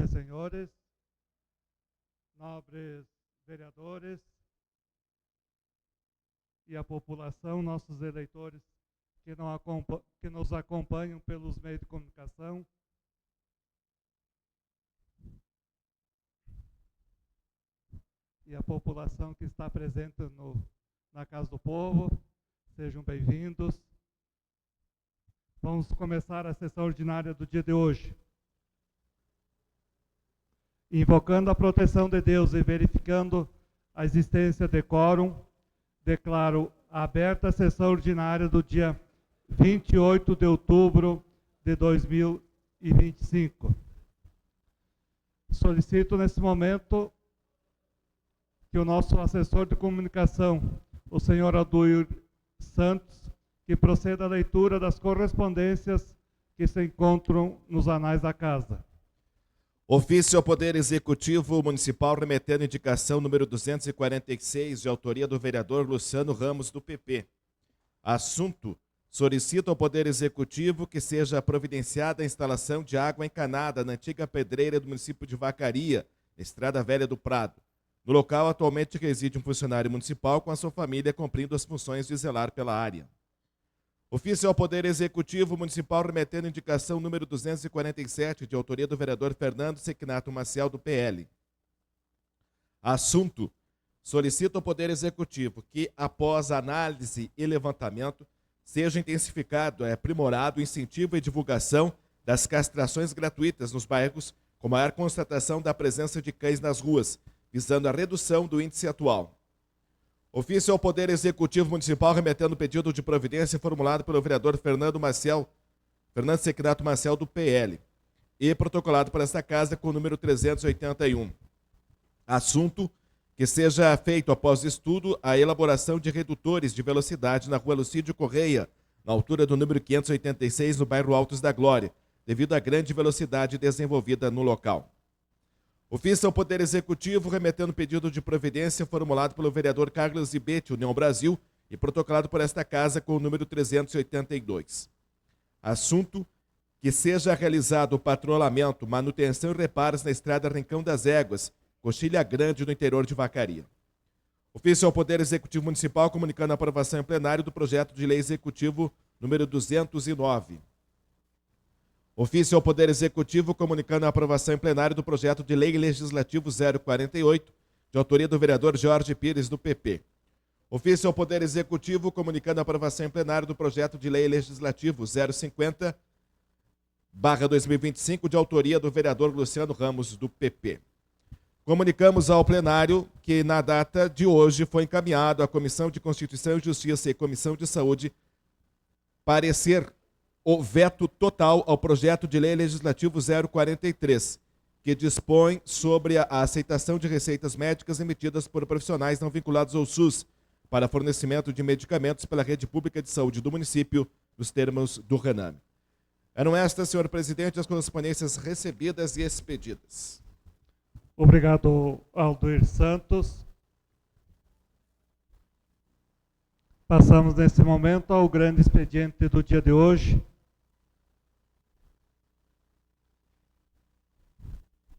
e senhores, nobres vereadores e a população, nossos eleitores que nos acompanham pelos meios de comunicação. E a população que está presente na Casa do Povo, sejam bem-vindos. Vamos começar a sessão ordinária do dia de hoje. Invocando a proteção de Deus e verificando a existência de quórum, declaro aberta a sessão ordinária do dia 28 de outubro de 2025. Solicito nesse momento que o nosso assessor de comunicação, o senhor Aldoir Santos, que proceda à leitura das correspondências que se encontram nos anais da Casa. Ofício ao Poder Executivo Municipal remetendo indicação número 246, de autoria do vereador Luciano Ramos, do PP. Assunto: solicito ao Poder Executivo que seja providenciada a instalação de água encanada na antiga pedreira do município de Vacaria, Estrada Velha do Prado. No local, atualmente reside um funcionário municipal com a sua família cumprindo as funções de zelar pela área. Ofício ao Poder Executivo Municipal remetendo indicação número 247, de autoria do vereador Fernando Sequinato Maciel, do PL. Assunto: solicito ao Poder Executivo que, após análise e levantamento, seja intensificado e aprimorado o incentivo e divulgação das castrações gratuitas nos bairros, com maior constatação da presença de cães nas ruas, visando a redução do índice atual. Ofício ao Poder Executivo Municipal remetendo pedido de providência formulado pelo vereador Fernando Sequinato Maciel, do PL, e protocolado por esta Casa com o número 381. Assunto: que seja feito, após estudo, a elaboração de redutores de velocidade na rua Lucídio Correia, na altura do número 586, no bairro Altos da Glória, devido à grande velocidade desenvolvida no local. Ofício ao Poder Executivo remetendo pedido de providência formulado pelo vereador Carlos Zibete, União Brasil, e protocolado por esta Casa com o número 382. Assunto: que seja realizado o patrulhamento, manutenção e reparos na estrada Rincão das Éguas, Coxilha Grande, no interior de Vacaria. Ofício ao Poder Executivo Municipal comunicando a aprovação em plenário do projeto de lei executivo número 209. Ofício ao Poder Executivo comunicando a aprovação em plenário do projeto de lei legislativo 048, de autoria do vereador Jorge Pires, do PP. Ofício ao Poder Executivo comunicando a aprovação em plenário do projeto de lei legislativo 050/2025, de autoria do vereador Luciano Ramos, do PP. Comunicamos ao plenário que, na data de hoje, foi encaminhado à Comissão de Constituição e Justiça e Comissão de Saúde parecer o veto total ao projeto de lei legislativo 043, que dispõe sobre a aceitação de receitas médicas emitidas por profissionais não vinculados ao SUS para fornecimento de medicamentos pela rede pública de saúde do município, nos termos do RENAME. Eram estas, senhor presidente, as correspondências recebidas e expedidas. Obrigado, Aldoir Santos. Passamos nesse momento ao grande expediente do dia de hoje.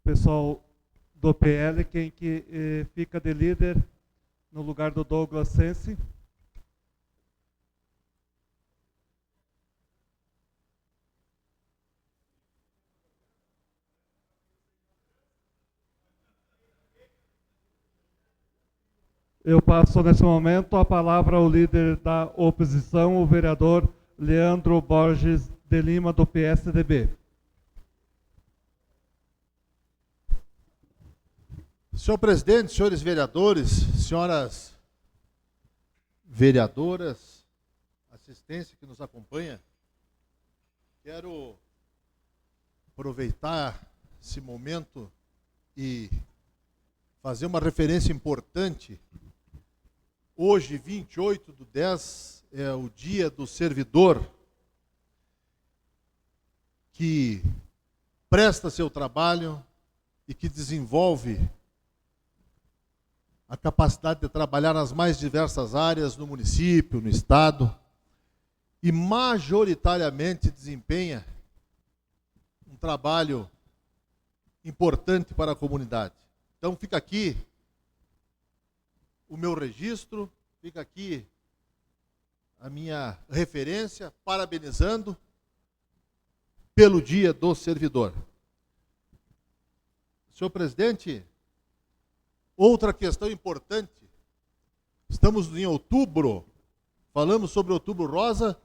Pessoal do PL, quem que fica de líder no lugar do Douglas Sense? Eu passo nesse momento a palavra ao líder da oposição, o vereador Leandro Borges de Lima, do PSDB. Senhor presidente, senhores vereadores, senhoras vereadoras, assistência que nos acompanha, quero aproveitar esse momento e fazer uma referência importante. Hoje, 28/10, é o dia do servidor que presta seu trabalho e que desenvolve a capacidade de trabalhar nas mais diversas áreas no município, no estado, e majoritariamente desempenha um trabalho importante para a comunidade. Então fica aqui o meu registro, fica aqui a minha referência, parabenizando pelo Dia do Servidor. Senhor presidente, outra questão importante, estamos em outubro, falamos sobre Outubro Rosa,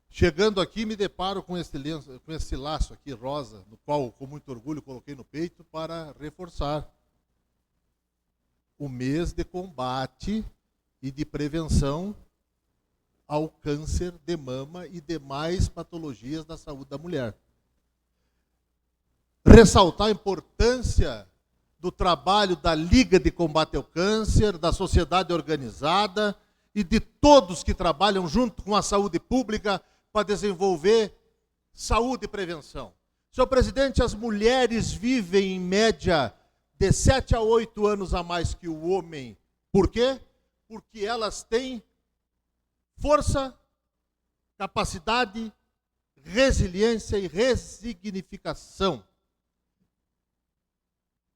chegando aqui me deparo com esse laço aqui rosa, no qual com muito orgulho coloquei no peito para reforçar o mês de combate e de prevenção ao câncer de mama e demais patologias da saúde da mulher. Ressaltar a importância do trabalho da Liga de Combate ao Câncer, da sociedade organizada e de todos que trabalham junto com a saúde pública para desenvolver saúde e prevenção. Senhor presidente, as mulheres vivem em média de 7 a 8 anos a mais que o homem. Por quê? Porque elas têm força, capacidade, resiliência e resignificação.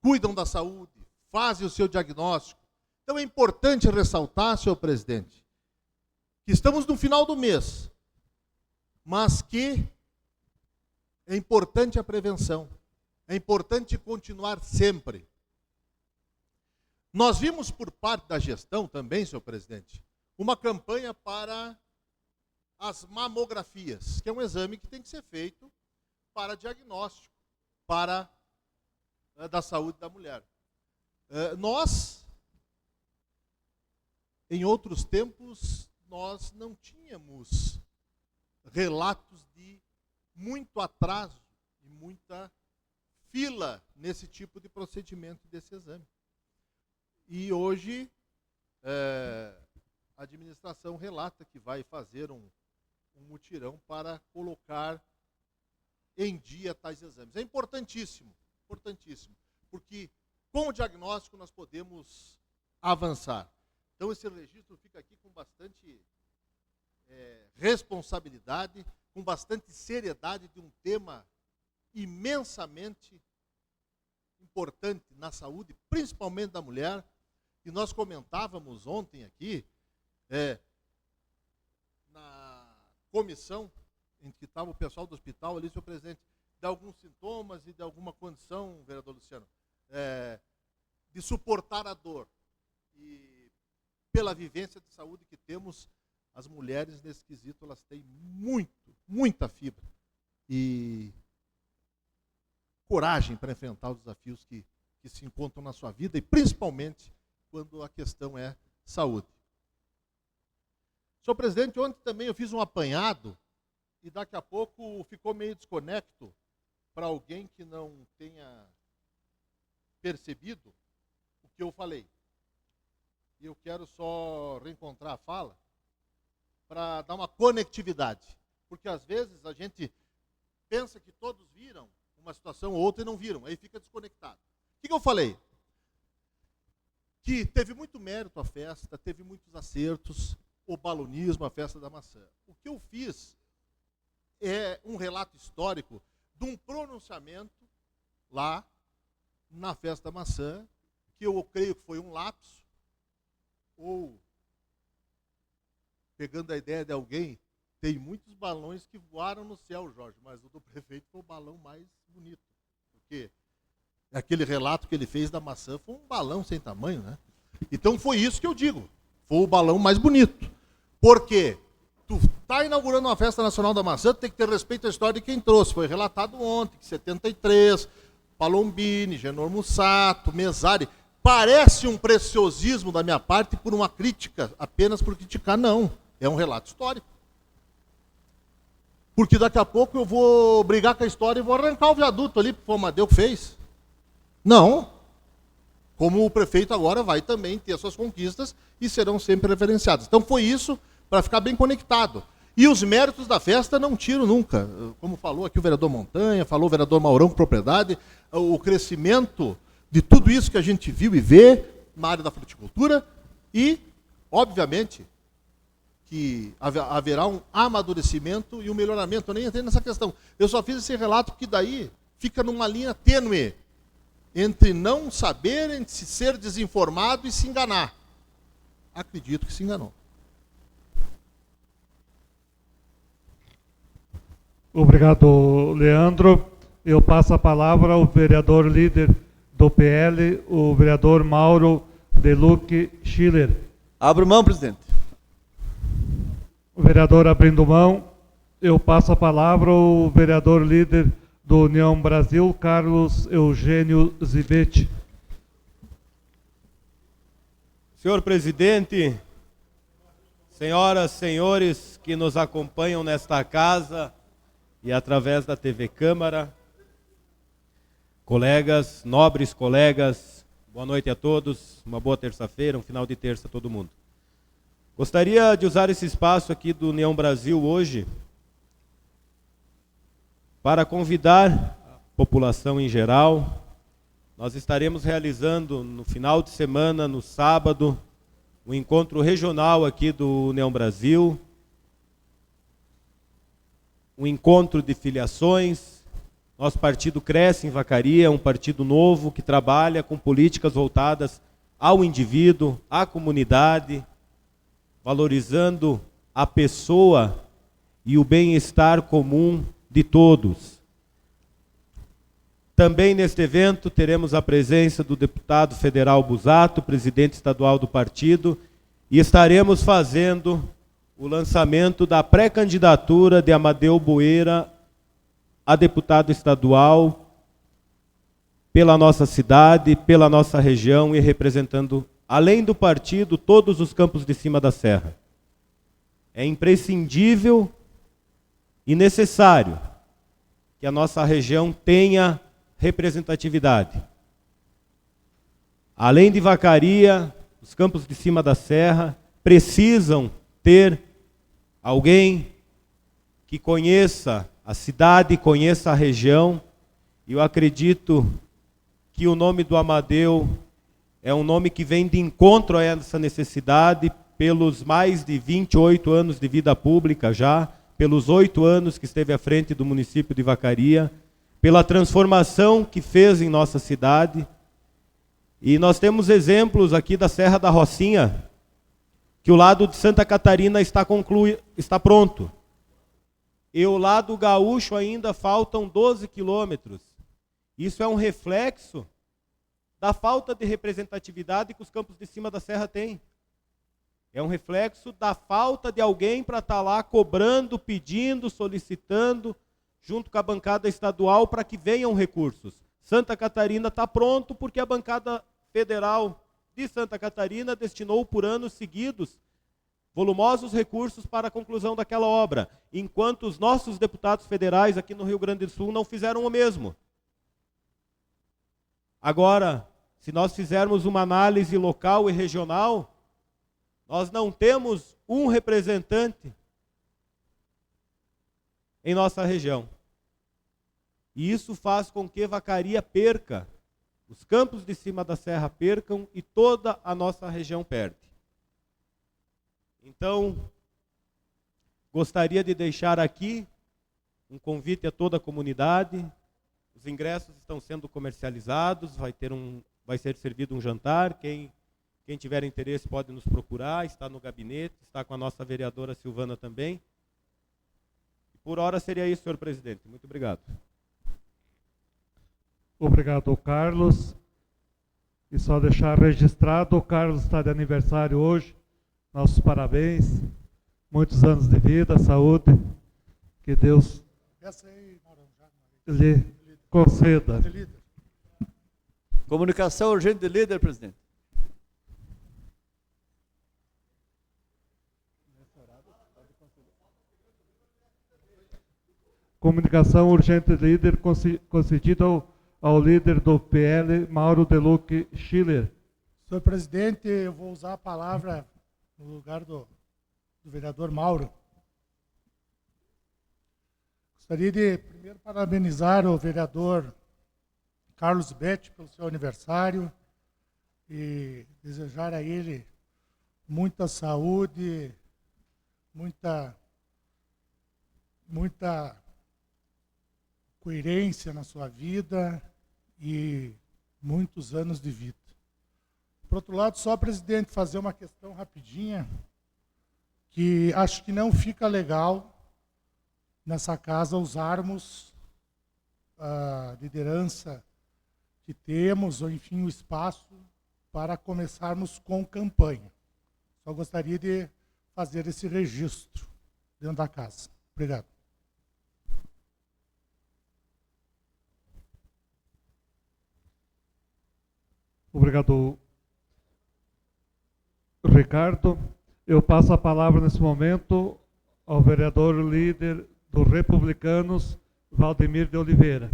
Cuidam da saúde, fazem o seu diagnóstico. Então é importante ressaltar, senhor presidente, que estamos no final do mês, mas que é importante a prevenção, é importante continuar sempre. Nós vimos por parte da gestão também, senhor presidente, uma campanha para as mamografias, que é um exame que tem que ser feito para diagnóstico, para da saúde da mulher. Nós, em outros tempos, nós não tínhamos relatos de muito atraso e muita fila nesse tipo de procedimento desse exame. E hoje, a administração relata que vai fazer um mutirão para colocar em dia tais exames. É importantíssimo, porque com o diagnóstico nós podemos avançar. Então esse registro fica aqui com bastante responsabilidade, com bastante seriedade de um tema imensamente importante na saúde, principalmente da mulher, que nós comentávamos ontem aqui, na comissão em que estava o pessoal do hospital ali, senhor presidente, de alguns sintomas e de alguma condição, vereador Luciano, de suportar a dor. E pela vivência de saúde que temos, as mulheres nesse quesito, elas têm muita fibra e coragem para enfrentar os desafios que se encontram na sua vida e principalmente quando a questão é saúde. Senhor presidente, ontem também eu fiz um apanhado e daqui a pouco ficou meio desconecto para alguém que não tenha percebido o que eu falei. E eu quero só reencontrar a fala para dar uma conectividade. Porque às vezes a gente pensa que todos viram uma situação ou outra e não viram, aí fica desconectado. O que eu falei? Que teve muito mérito a festa, teve muitos acertos, o balonismo, a festa da maçã. O que eu fiz é um relato histórico de um pronunciamento lá na festa da maçã, que eu creio que foi um lapso, ou, pegando a ideia de alguém, tem muitos balões que voaram no céu, Jorge, mas o do prefeito foi o balão mais bonito, porque aquele relato que ele fez da maçã foi um balão sem tamanho, né? Então foi isso que eu digo, foi o balão mais bonito. Por quê? Tu está inaugurando uma festa nacional da maçã, tu tem que ter respeito à história de quem trouxe. Foi relatado ontem que 73, Palombini, Genor Mussato, Mesari. Parece um preciosismo da minha parte por uma crítica, apenas por criticar, não. É um relato histórico. Porque daqui a pouco eu vou brigar com a história e vou arrancar o viaduto ali, porque o Amadeu fez. Não. Como o prefeito agora vai também ter suas conquistas e serão sempre referenciadas. Então foi isso, para ficar bem conectado. E os méritos da festa não tiro nunca. Como falou aqui o vereador Montanha, falou o vereador Maurão com propriedade, o crescimento de tudo isso que a gente viu e vê na área da fruticultura e, obviamente, que haverá um amadurecimento e um melhoramento. Eu nem entrei nessa questão. Eu só fiz esse relato porque daí fica numa linha tênue entre não saber, entre ser desinformado e se enganar. Acredito que se enganou. Obrigado, Leandro. Eu passo a palavra ao vereador líder do PL, o vereador Mauro Deluc Schiller. Abro mão, presidente. O vereador abrindo mão, eu passo a palavra ao vereador líder do União Brasil, Carlos Eugênio Zibete. Senhor presidente, senhoras, senhores que nos acompanham nesta casa e através da TV Câmara, colegas, nobres colegas, boa noite a todos, uma boa terça-feira, um final de terça a todo mundo. Gostaria de usar esse espaço aqui do União Brasil hoje para convidar a população em geral. Nós estaremos realizando no final de semana, no sábado, um encontro regional aqui do União Brasil, um encontro de filiações. Nosso partido cresce em Vacaria, é um partido novo que trabalha com políticas voltadas ao indivíduo, à comunidade, valorizando a pessoa e o bem-estar comum de todos. Também neste evento teremos a presença do deputado federal Busato, presidente estadual do partido, e estaremos fazendo o lançamento da pré-candidatura de Amadeu Boeira a deputado estadual pela nossa cidade, pela nossa região e representando, além do partido, todos os campos de cima da serra. É imprescindível e necessário que a nossa região tenha representatividade. Além de Vacaria, os campos de cima da serra precisam ter alguém que conheça a cidade, conheça a região, e eu acredito que o nome do Amadeu é um nome que vem de encontro a essa necessidade pelos mais de 28 anos de vida pública já, pelos 8 anos que esteve à frente do município de Vacaria, pela transformação que fez em nossa cidade. E nós temos exemplos aqui da Serra da Rocinha, que o lado de Santa Catarina está pronto. E o lado gaúcho ainda faltam 12 quilômetros. Isso é um reflexo da falta de representatividade que os campos de cima da serra têm. É um reflexo da falta de alguém para estar lá cobrando, pedindo, solicitando, junto com a bancada estadual, para que venham recursos. Santa Catarina está pronto porque a bancada federal de Santa Catarina destinou por anos seguidos volumosos recursos para a conclusão daquela obra, enquanto os nossos deputados federais aqui no Rio Grande do Sul não fizeram o mesmo. Agora, se nós fizermos uma análise local e regional, nós não temos um representante em nossa região. E isso faz com que Vacaria perca, os campos de cima da serra percam e toda a nossa região perde. Então, gostaria de deixar aqui um convite a toda a comunidade. Os ingressos estão sendo comercializados, vai ser servido um jantar. Quem tiver interesse pode nos procurar, está no gabinete, está com a nossa vereadora Silvana também. Por hora seria isso, senhor presidente. Muito obrigado. Obrigado, Carlos. E só deixar registrado, o Carlos está de aniversário hoje. Nossos parabéns. Muitos anos de vida, saúde. Que Deus lhe conceda. Comunicação urgente de líder, presidente. Comunicação urgente de líder concedida ao líder do PL, Mauro Deluc Schiller. Senhor presidente, eu vou usar a palavra no lugar do vereador Mauro. Gostaria de primeiro parabenizar o vereador Carlos Betti pelo seu aniversário e desejar a ele muita saúde, muita coerência na sua vida e muitos anos de vida. Por outro lado, só, presidente, fazer uma questão rapidinha, que acho que não fica legal nessa casa usarmos a liderança que temos, ou enfim, o espaço para começarmos com campanha. Só gostaria de fazer esse registro dentro da casa. Obrigado. Obrigado, Ricardo. Eu passo a palavra nesse momento ao vereador líder dos Republicanos, Valdemir de Oliveira.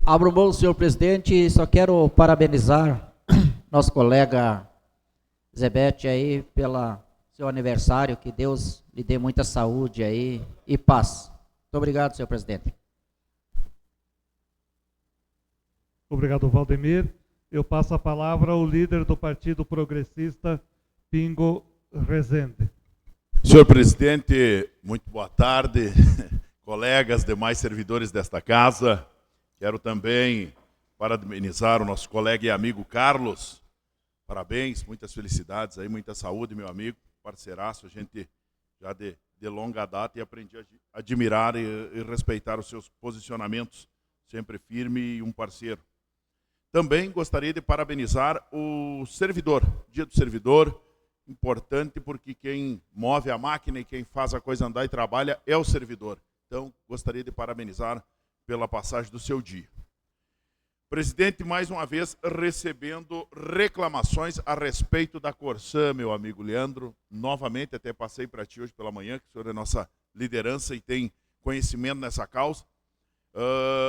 Abro mão, senhor presidente, só quero parabenizar nosso colega Zebete aí pelo seu aniversário, que Deus lhe dê muita saúde aí e paz. Muito obrigado, senhor presidente. Obrigado, Valdemir. Eu passo a palavra ao líder do Partido Progressista, Pingo Rezende. Senhor presidente, muito boa tarde, colegas, demais servidores desta casa. Quero também parabenizar o nosso colega e amigo Carlos. Parabéns, muitas felicidades aí, muita saúde, meu amigo, parceiraço, a gente já de longa data e aprendi a admirar e respeitar os seus posicionamentos, sempre firme e um parceiro. Também gostaria de parabenizar o servidor, Dia do Servidor, importante porque quem move a máquina e quem faz a coisa andar e trabalha é o servidor. Então, gostaria de parabenizar pela passagem do seu dia. Presidente, mais uma vez, recebendo reclamações a respeito da Corsã, meu amigo Leandro. Novamente, até passei para ti hoje pela manhã, que o senhor é nossa liderança e tem conhecimento nessa causa.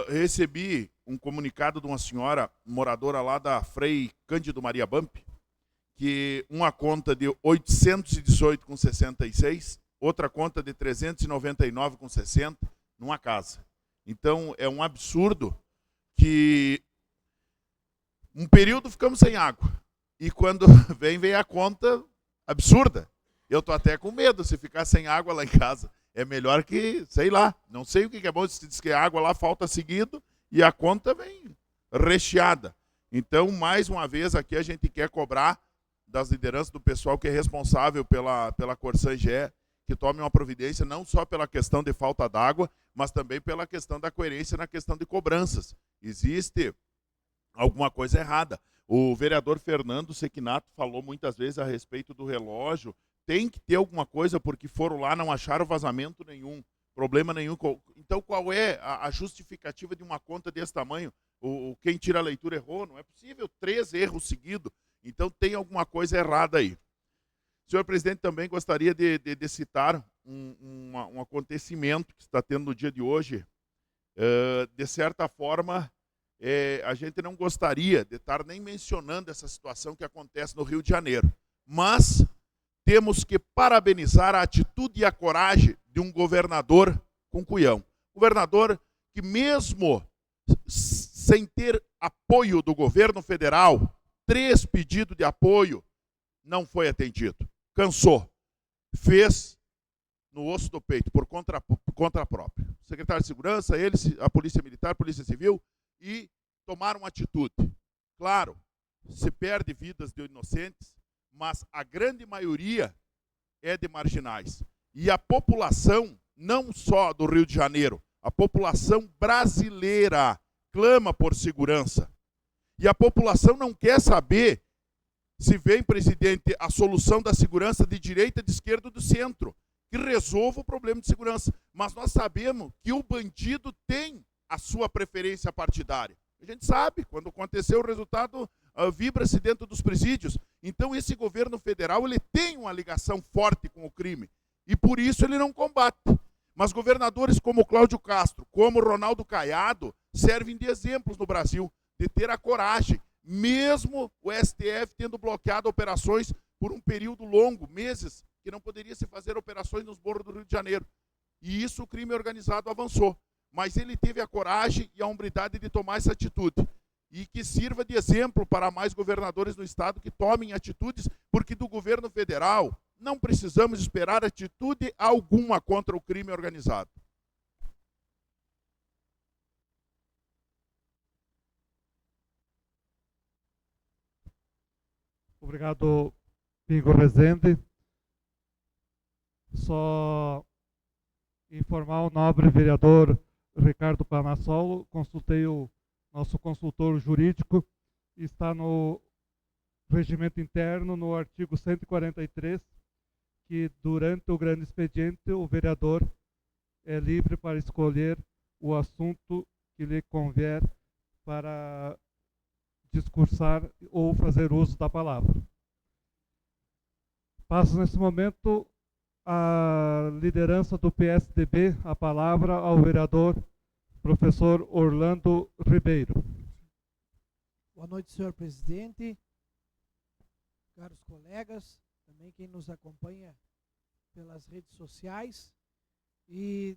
Recebi um comunicado de uma senhora moradora lá da Frei Cândido Maria Bump, que uma conta de 818,66, outra conta de 399,60 numa casa. Então, é um absurdo que um período ficamos sem água. E quando vem a conta absurda. Eu estou até com medo se ficar sem água lá em casa. É melhor que, sei lá, não sei o que é bom, se diz que a água lá falta seguido e a conta vem recheada. Então, mais uma vez, aqui a gente quer cobrar das lideranças do pessoal que é responsável pela Corsã GE, que tome uma providência não só pela questão de falta d'água, mas também pela questão da coerência na questão de cobranças. Existe alguma coisa errada. O vereador Fernando Sequinato falou muitas vezes a respeito do relógio. Tem que ter alguma coisa, porque foram lá, não acharam vazamento nenhum, problema nenhum. Então, qual é a justificativa de uma conta desse tamanho? Quem tira a leitura errou? Não é possível 3 erros seguidos. Então, tem alguma coisa errada aí. Senhor presidente, também gostaria de citar um acontecimento que está tendo no dia de hoje. De certa forma, a gente não gostaria de estar nem mencionando essa situação que acontece no Rio de Janeiro. Mas temos que parabenizar a atitude e a coragem de um governador com culhão. Governador que mesmo sem ter apoio do governo federal, 3 pedidos de apoio, não foi atendido. Cansou. Fez no osso do peito, por conta própria. O secretário de Segurança, eles, a Polícia Militar, a Polícia Civil, e tomaram atitude. Claro, se perde vidas de inocentes, mas a grande maioria é de marginais. E a população, não só do Rio de Janeiro, a população brasileira clama por segurança. E a população não quer saber se vem, presidente, a solução da segurança de direita, de esquerda ou do centro, que resolva o problema de segurança. Mas nós sabemos que o bandido tem a sua preferência partidária. A gente sabe, quando aconteceu o resultado, vibra-se dentro dos presídios. Então esse governo federal ele tem uma ligação forte com o crime. E por isso ele não combate. Mas governadores como Cláudio Castro, como Ronaldo Caiado, servem de exemplos no Brasil, de ter a coragem, mesmo o STF tendo bloqueado operações por um período longo, meses, que não poderia se fazer operações nos morros do Rio de Janeiro. E isso o crime organizado avançou. Mas ele teve a coragem e a hombridade de tomar essa atitude. E que sirva de exemplo para mais governadores no Estado que tomem atitudes, porque do governo federal não precisamos esperar atitude alguma contra o crime organizado. Obrigado, Pingo Rezende. Só informar o nobre vereador Ricardo Panassolo, consultei o nosso consultor jurídico, está no regimento interno, no artigo 143, que durante o grande expediente o vereador é livre para escolher o assunto que lhe convier para discursar ou fazer uso da palavra. Passo nesse momento a liderança do PSDB, a palavra ao vereador professor Orlando Ribeiro. Boa noite, senhor presidente, caros colegas, também quem nos acompanha pelas redes sociais. E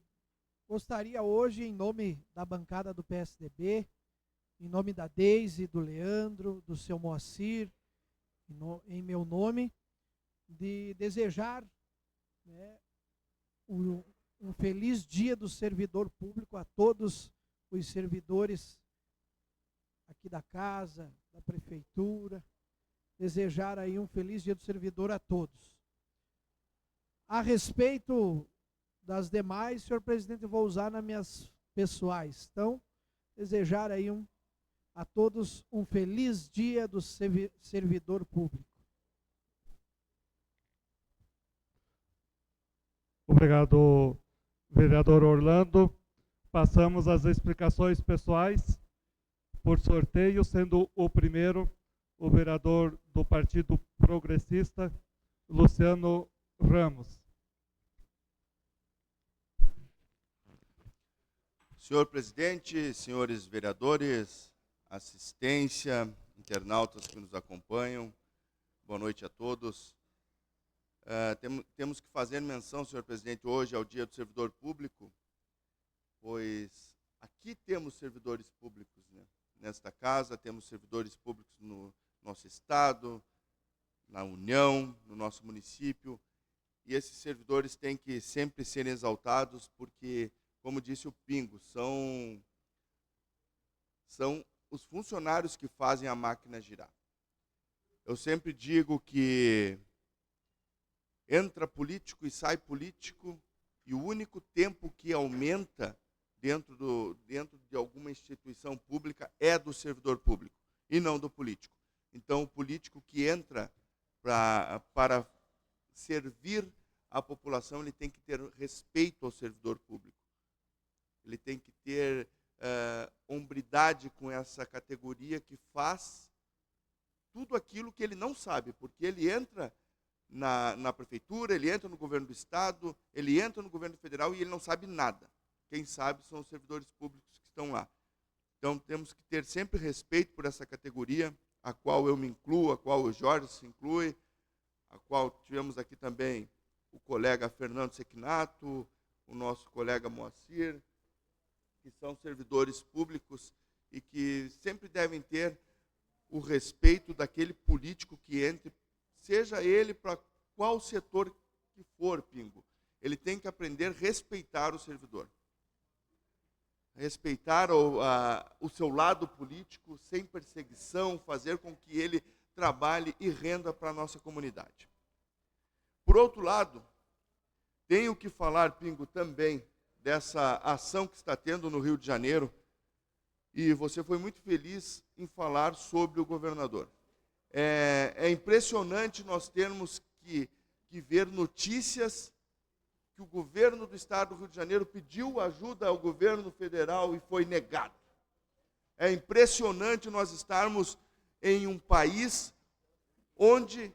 gostaria hoje, em nome da bancada do PSDB, em nome da Deise, do Leandro, do seu Moacir, em meu nome, de desejar, né, um feliz dia do servidor público a todos os servidores aqui da casa, da prefeitura, desejar aí um feliz dia do servidor a todos. A respeito das demais, senhor presidente, eu vou usar nas minhas pessoais. Então, desejar aí a todos um feliz dia do servidor público. Obrigado, vereador Orlando. Passamos às explicações pessoais por sorteio, sendo o primeiro o vereador do Partido Progressista, Luciano Ramos. Senhor presidente, senhores vereadores, assistência, internautas que nos acompanham, boa noite a todos. Temos que fazer menção, senhor presidente, hoje ao Dia do Servidor Público, pois aqui temos servidores públicos, né? Nesta casa temos servidores públicos no nosso estado, na União, no nosso município, e esses servidores têm que sempre ser exaltados porque, como disse o Pingo, são os funcionários que fazem a máquina girar. Eu sempre digo que entra político e sai político, e o único tempo que aumenta dentro de alguma instituição pública é do servidor público, e não do político. Então, o político que entra para servir a população, ele tem que ter respeito ao servidor público. Ele tem que ter hombridade com essa categoria que faz tudo aquilo que ele não sabe, porque ele entra na prefeitura, ele entra no governo do estado, ele entra no governo federal e ele não sabe nada. Quem sabe são os servidores públicos que estão lá. Então, temos que ter sempre respeito por essa categoria, a qual eu me incluo, a qual o Jorge se inclui, a qual tivemos aqui também o colega Fernando Sequinato, o nosso colega Moacir, que são servidores públicos e que sempre devem ter o respeito daquele político que entre, seja ele para qual setor que for, Pingo. Ele tem que aprender a respeitar o servidor. Respeitar o seu lado político, sem perseguição, fazer com que ele trabalhe e renda para a nossa comunidade. Por outro lado, tenho que falar, Pingo, também dessa ação que está tendo no Rio de Janeiro, e você foi muito feliz em falar sobre o governador. É impressionante nós termos que ver notícias que o governo do estado do Rio de Janeiro pediu ajuda ao governo federal e foi negado. É impressionante nós estarmos em um país onde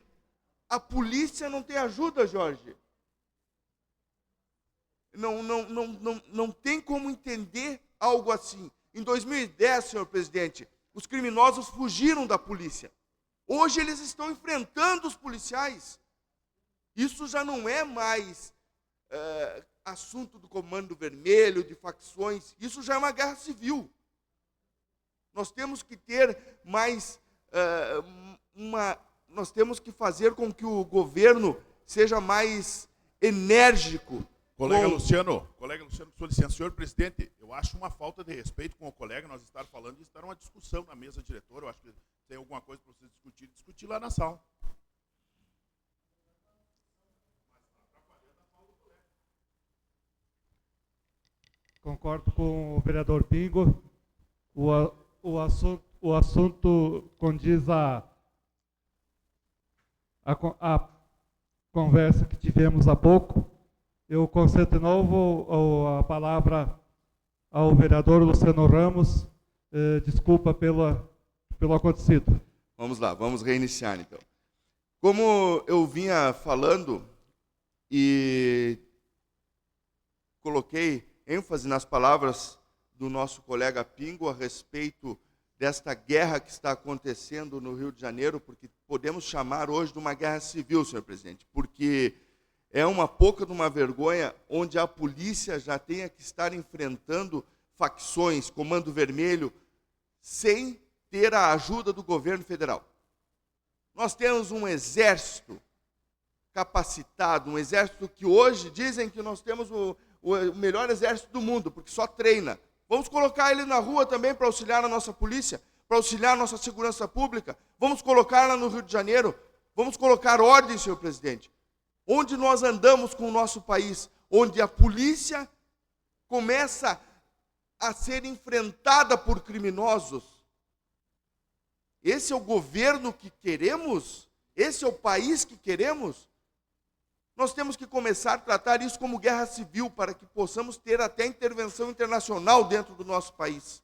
a polícia não tem ajuda, Jorge. Não tem como entender algo assim. Em 2010, senhor presidente, os criminosos fugiram da polícia. Hoje eles estão enfrentando os policiais. Isso já não é mais assunto do Comando Vermelho, de facções. Isso já é uma guerra civil. Nós temos que ter mais nós temos que fazer com que o governo seja mais enérgico. Colega Luciano, com sua licença, senhor presidente, eu acho uma falta de respeito com o colega nós estar falando e estar uma discussão na mesa diretora. Eu acho que tem alguma coisa para vocês discutir lá na sala. Concordo com o vereador Pingo. O assunto condiz a conversa que tivemos há pouco. Eu concedo de novo a palavra ao vereador Luciano Ramos. Desculpa pelo acontecido. Vamos lá, vamos reiniciar então. Como eu vinha falando e coloquei ênfase nas palavras do nosso colega Pingo a respeito desta guerra que está acontecendo no Rio de Janeiro, porque podemos chamar hoje de uma guerra civil, senhor presidente, porque é uma pouca de uma vergonha onde a polícia já tenha que estar enfrentando facções, Comando Vermelho, sem ter a ajuda do governo federal. Nós temos um exército capacitado, um exército que hoje dizem que nós temos o melhor exército do mundo, porque só treina. Vamos colocar ele na rua também para auxiliar a nossa polícia, para auxiliar a nossa segurança pública. Vamos colocar lá no Rio de Janeiro, vamos colocar ordem, senhor presidente. Onde nós andamos com o nosso país, onde a polícia começa a ser enfrentada por criminosos. Esse é o governo que queremos? Esse é o país que queremos? Nós temos que começar a tratar isso como guerra civil, para que possamos ter até intervenção internacional dentro do nosso país.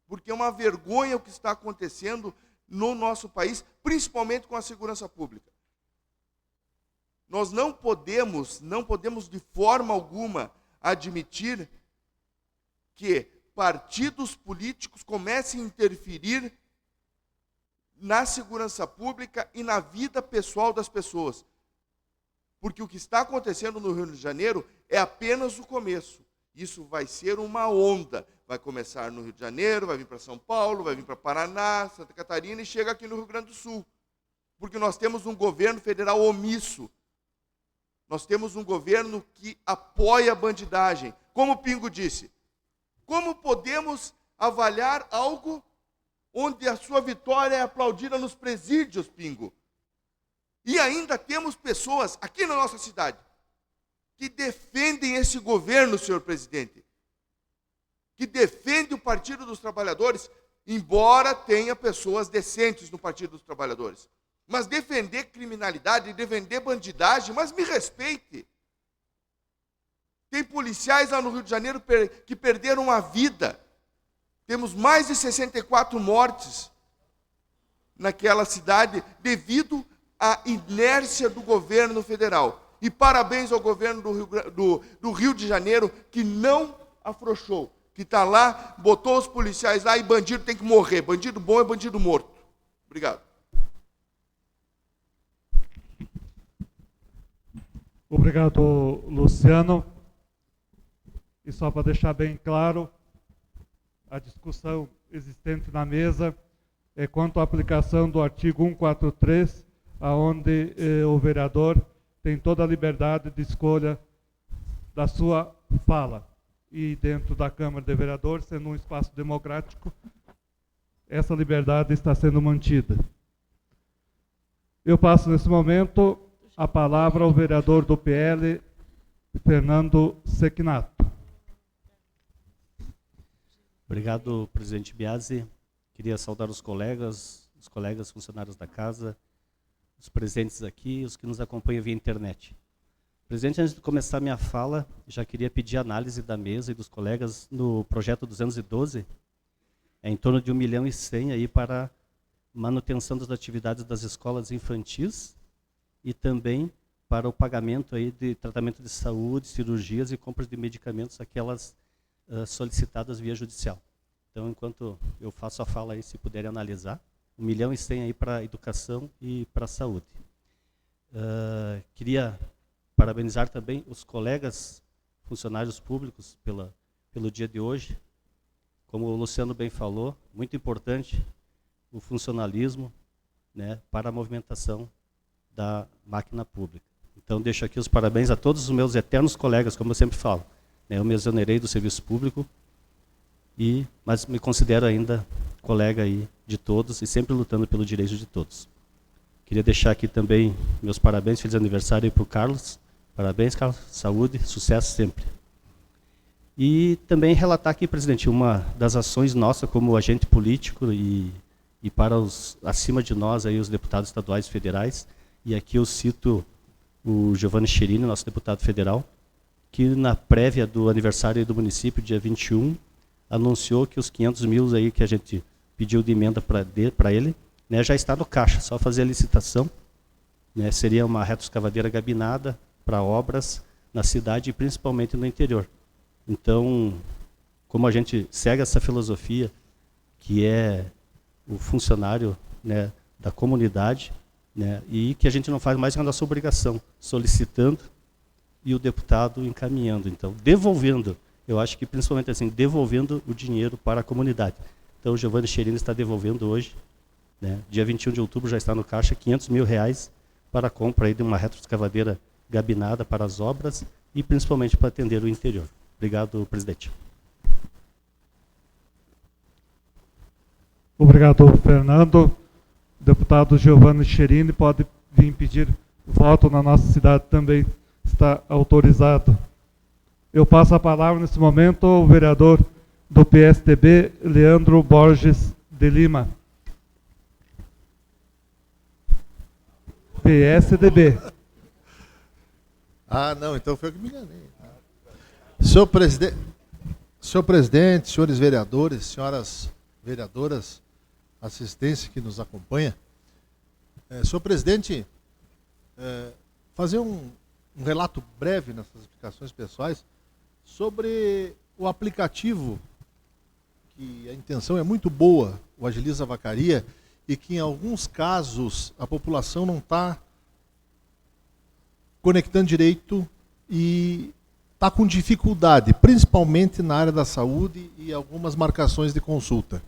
Porque é uma vergonha o que está acontecendo no nosso país, principalmente com a segurança pública. Nós não podemos de forma alguma admitir que partidos políticos comecem a interferir na segurança pública e na vida pessoal das pessoas. Porque o que está acontecendo no Rio de Janeiro é apenas o começo. Isso vai ser uma onda. Vai começar no Rio de Janeiro, vai vir para São Paulo, vai vir para Paraná, Santa Catarina e chega aqui no Rio Grande do Sul. Porque nós temos um governo federal omisso. Nós temos um governo que apoia a bandidagem. Como o Pingo disse, como podemos avaliar algo onde a sua vitória é aplaudida nos presídios, Pingo? E ainda temos pessoas aqui na nossa cidade que defendem esse governo, senhor presidente, que defende o Partido dos Trabalhadores, embora tenha pessoas decentes no Partido dos Trabalhadores. Mas defender criminalidade, defender bandidagem, mas me respeite. Tem policiais lá no Rio de Janeiro que perderam a vida. Temos mais de 64 mortes naquela cidade devido à inércia do governo federal. E parabéns ao governo do Rio de Janeiro, que não afrouxou, que está lá, botou os policiais lá e bandido tem que morrer. Bandido bom é bandido morto. Obrigado. Obrigado, Luciano. E só para deixar bem claro, a discussão existente na mesa é quanto à aplicação do artigo 143, onde o vereador tem toda a liberdade de escolha da sua fala. E dentro da Câmara de Vereadores, sendo um espaço democrático, essa liberdade está sendo mantida. Eu passo nesse momento a palavra ao vereador do PL, Fernando Sequinato. Obrigado, presidente Biasi. Queria saudar os colegas funcionários da casa, os presentes aqui, os que nos acompanham via internet. Presidente, antes de começar minha fala, já queria pedir análise da mesa e dos colegas no projeto 212, em torno de 1,1 milhão aí para manutenção das atividades das escolas infantis e também para o pagamento aí de tratamento de saúde, cirurgias e compras de medicamentos, aquelas solicitadas via judicial. Então, enquanto eu faço a fala aí, se puderem analisar, 1,1 milhão aí para educação e para a saúde. Queria parabenizar também os colegas funcionários públicos pelo dia de hoje. Como o Luciano bem falou, muito importante o funcionalismo, né, para a movimentação da máquina pública. Então, deixo aqui os parabéns a todos os meus eternos colegas, como eu sempre falo. Eu me exonerei do serviço público, mas me considero ainda colega aí de todos e sempre lutando pelo direito de todos. Queria deixar aqui também meus parabéns, feliz aniversário aí para o Carlos. Parabéns, Carlos. Saúde, sucesso sempre. E também relatar aqui, presidente, uma das ações nossa como agente político e para os acima de nós, aí, os deputados estaduais e federais. E aqui eu cito o Giovanni Cherini, nosso deputado federal, que na prévia do aniversário do município, dia 21, anunciou que os 500 mil aí que a gente pediu de emenda para ele, né, já está no caixa, só fazer a licitação. Né, seria uma retroescavadeira gabinada para obras na cidade e principalmente no interior. Então, como a gente segue essa filosofia, que é o funcionário, né, da comunidade, né, e que a gente não faz mais que a nossa obrigação, solicitando e o deputado encaminhando. Então, devolvendo, eu acho que principalmente assim, devolvendo o dinheiro para a comunidade. Então, o Giovanni Cherini está devolvendo hoje, né, dia 21 de outubro já está no caixa, 500 mil reais para a compra aí de uma retroescavadeira gabinada para as obras e principalmente para atender o interior. Obrigado, presidente. Obrigado, Fernando. O deputado Giovanni Cherini pode vir pedir voto na nossa cidade também, está autorizado. Eu passo a palavra nesse momento ao vereador do PSDB, Leandro Borges de Lima. PSDB. Ah, não, então foi eu que me enganei. Senhor presidente, senhores vereadores, senhoras vereadoras, assistência que nos acompanha. Senhor presidente, fazer um relato breve nessas explicações pessoais sobre o aplicativo, que a intenção é muito boa, o Agiliza Vacaria, e que em alguns casos a população não está conectando direito e está com dificuldade, principalmente na área da saúde e algumas marcações de consulta.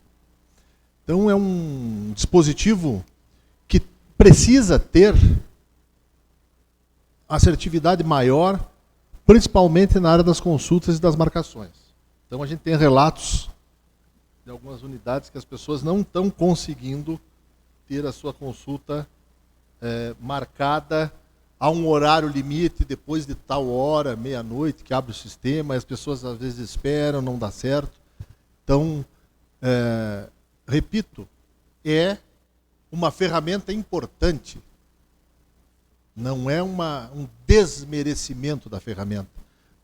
Então é um dispositivo que precisa ter assertividade maior, principalmente na área das consultas e das marcações. Então a gente tem relatos de algumas unidades que as pessoas não estão conseguindo ter a sua consulta marcada a um horário limite, depois de tal hora, meia-noite, que abre o sistema, e as pessoas às vezes esperam, não dá certo. Então, repito, é uma ferramenta importante. Não é um desmerecimento da ferramenta,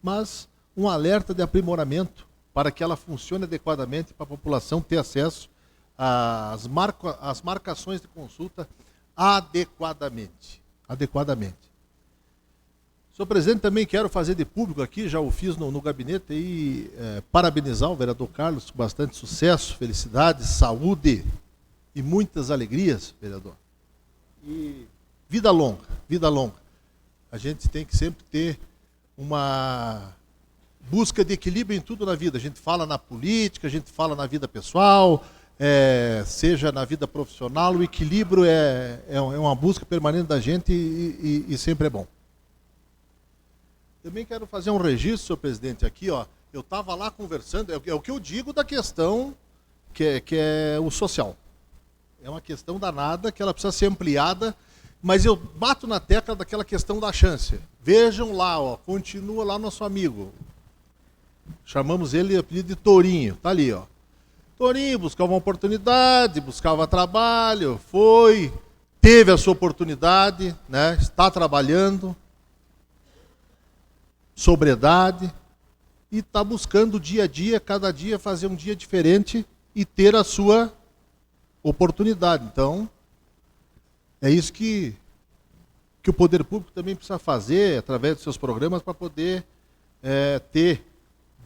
mas um alerta de aprimoramento para que ela funcione adequadamente para a população ter acesso às marcações de consulta adequadamente. Senhor presidente, também quero fazer de público aqui, já o fiz no gabinete, e parabenizar o vereador Carlos com bastante sucesso, felicidade, saúde e muitas alegrias, vereador. E vida longa, vida longa. A gente tem que sempre ter uma busca de equilíbrio em tudo na vida. A gente fala na política, a gente fala na vida pessoal, seja na vida profissional, o equilíbrio é uma busca permanente da gente e sempre é bom. Também quero fazer um registro, senhor presidente, aqui, ó. Eu estava lá conversando, é o que eu digo da questão que é o social. É uma questão danada, que ela precisa ser ampliada, mas eu bato na tecla daquela questão da chance. Vejam lá, ó, continua lá nosso amigo. Chamamos ele de Torinho, tá ali, ó. Torinho buscava uma oportunidade, buscava trabalho, teve a sua oportunidade, né? Está trabalhando, sobriedade, e está buscando dia a dia, cada dia fazer um dia diferente e ter a sua oportunidade. Então, é isso que o poder público também precisa fazer, através dos seus programas, para poder ter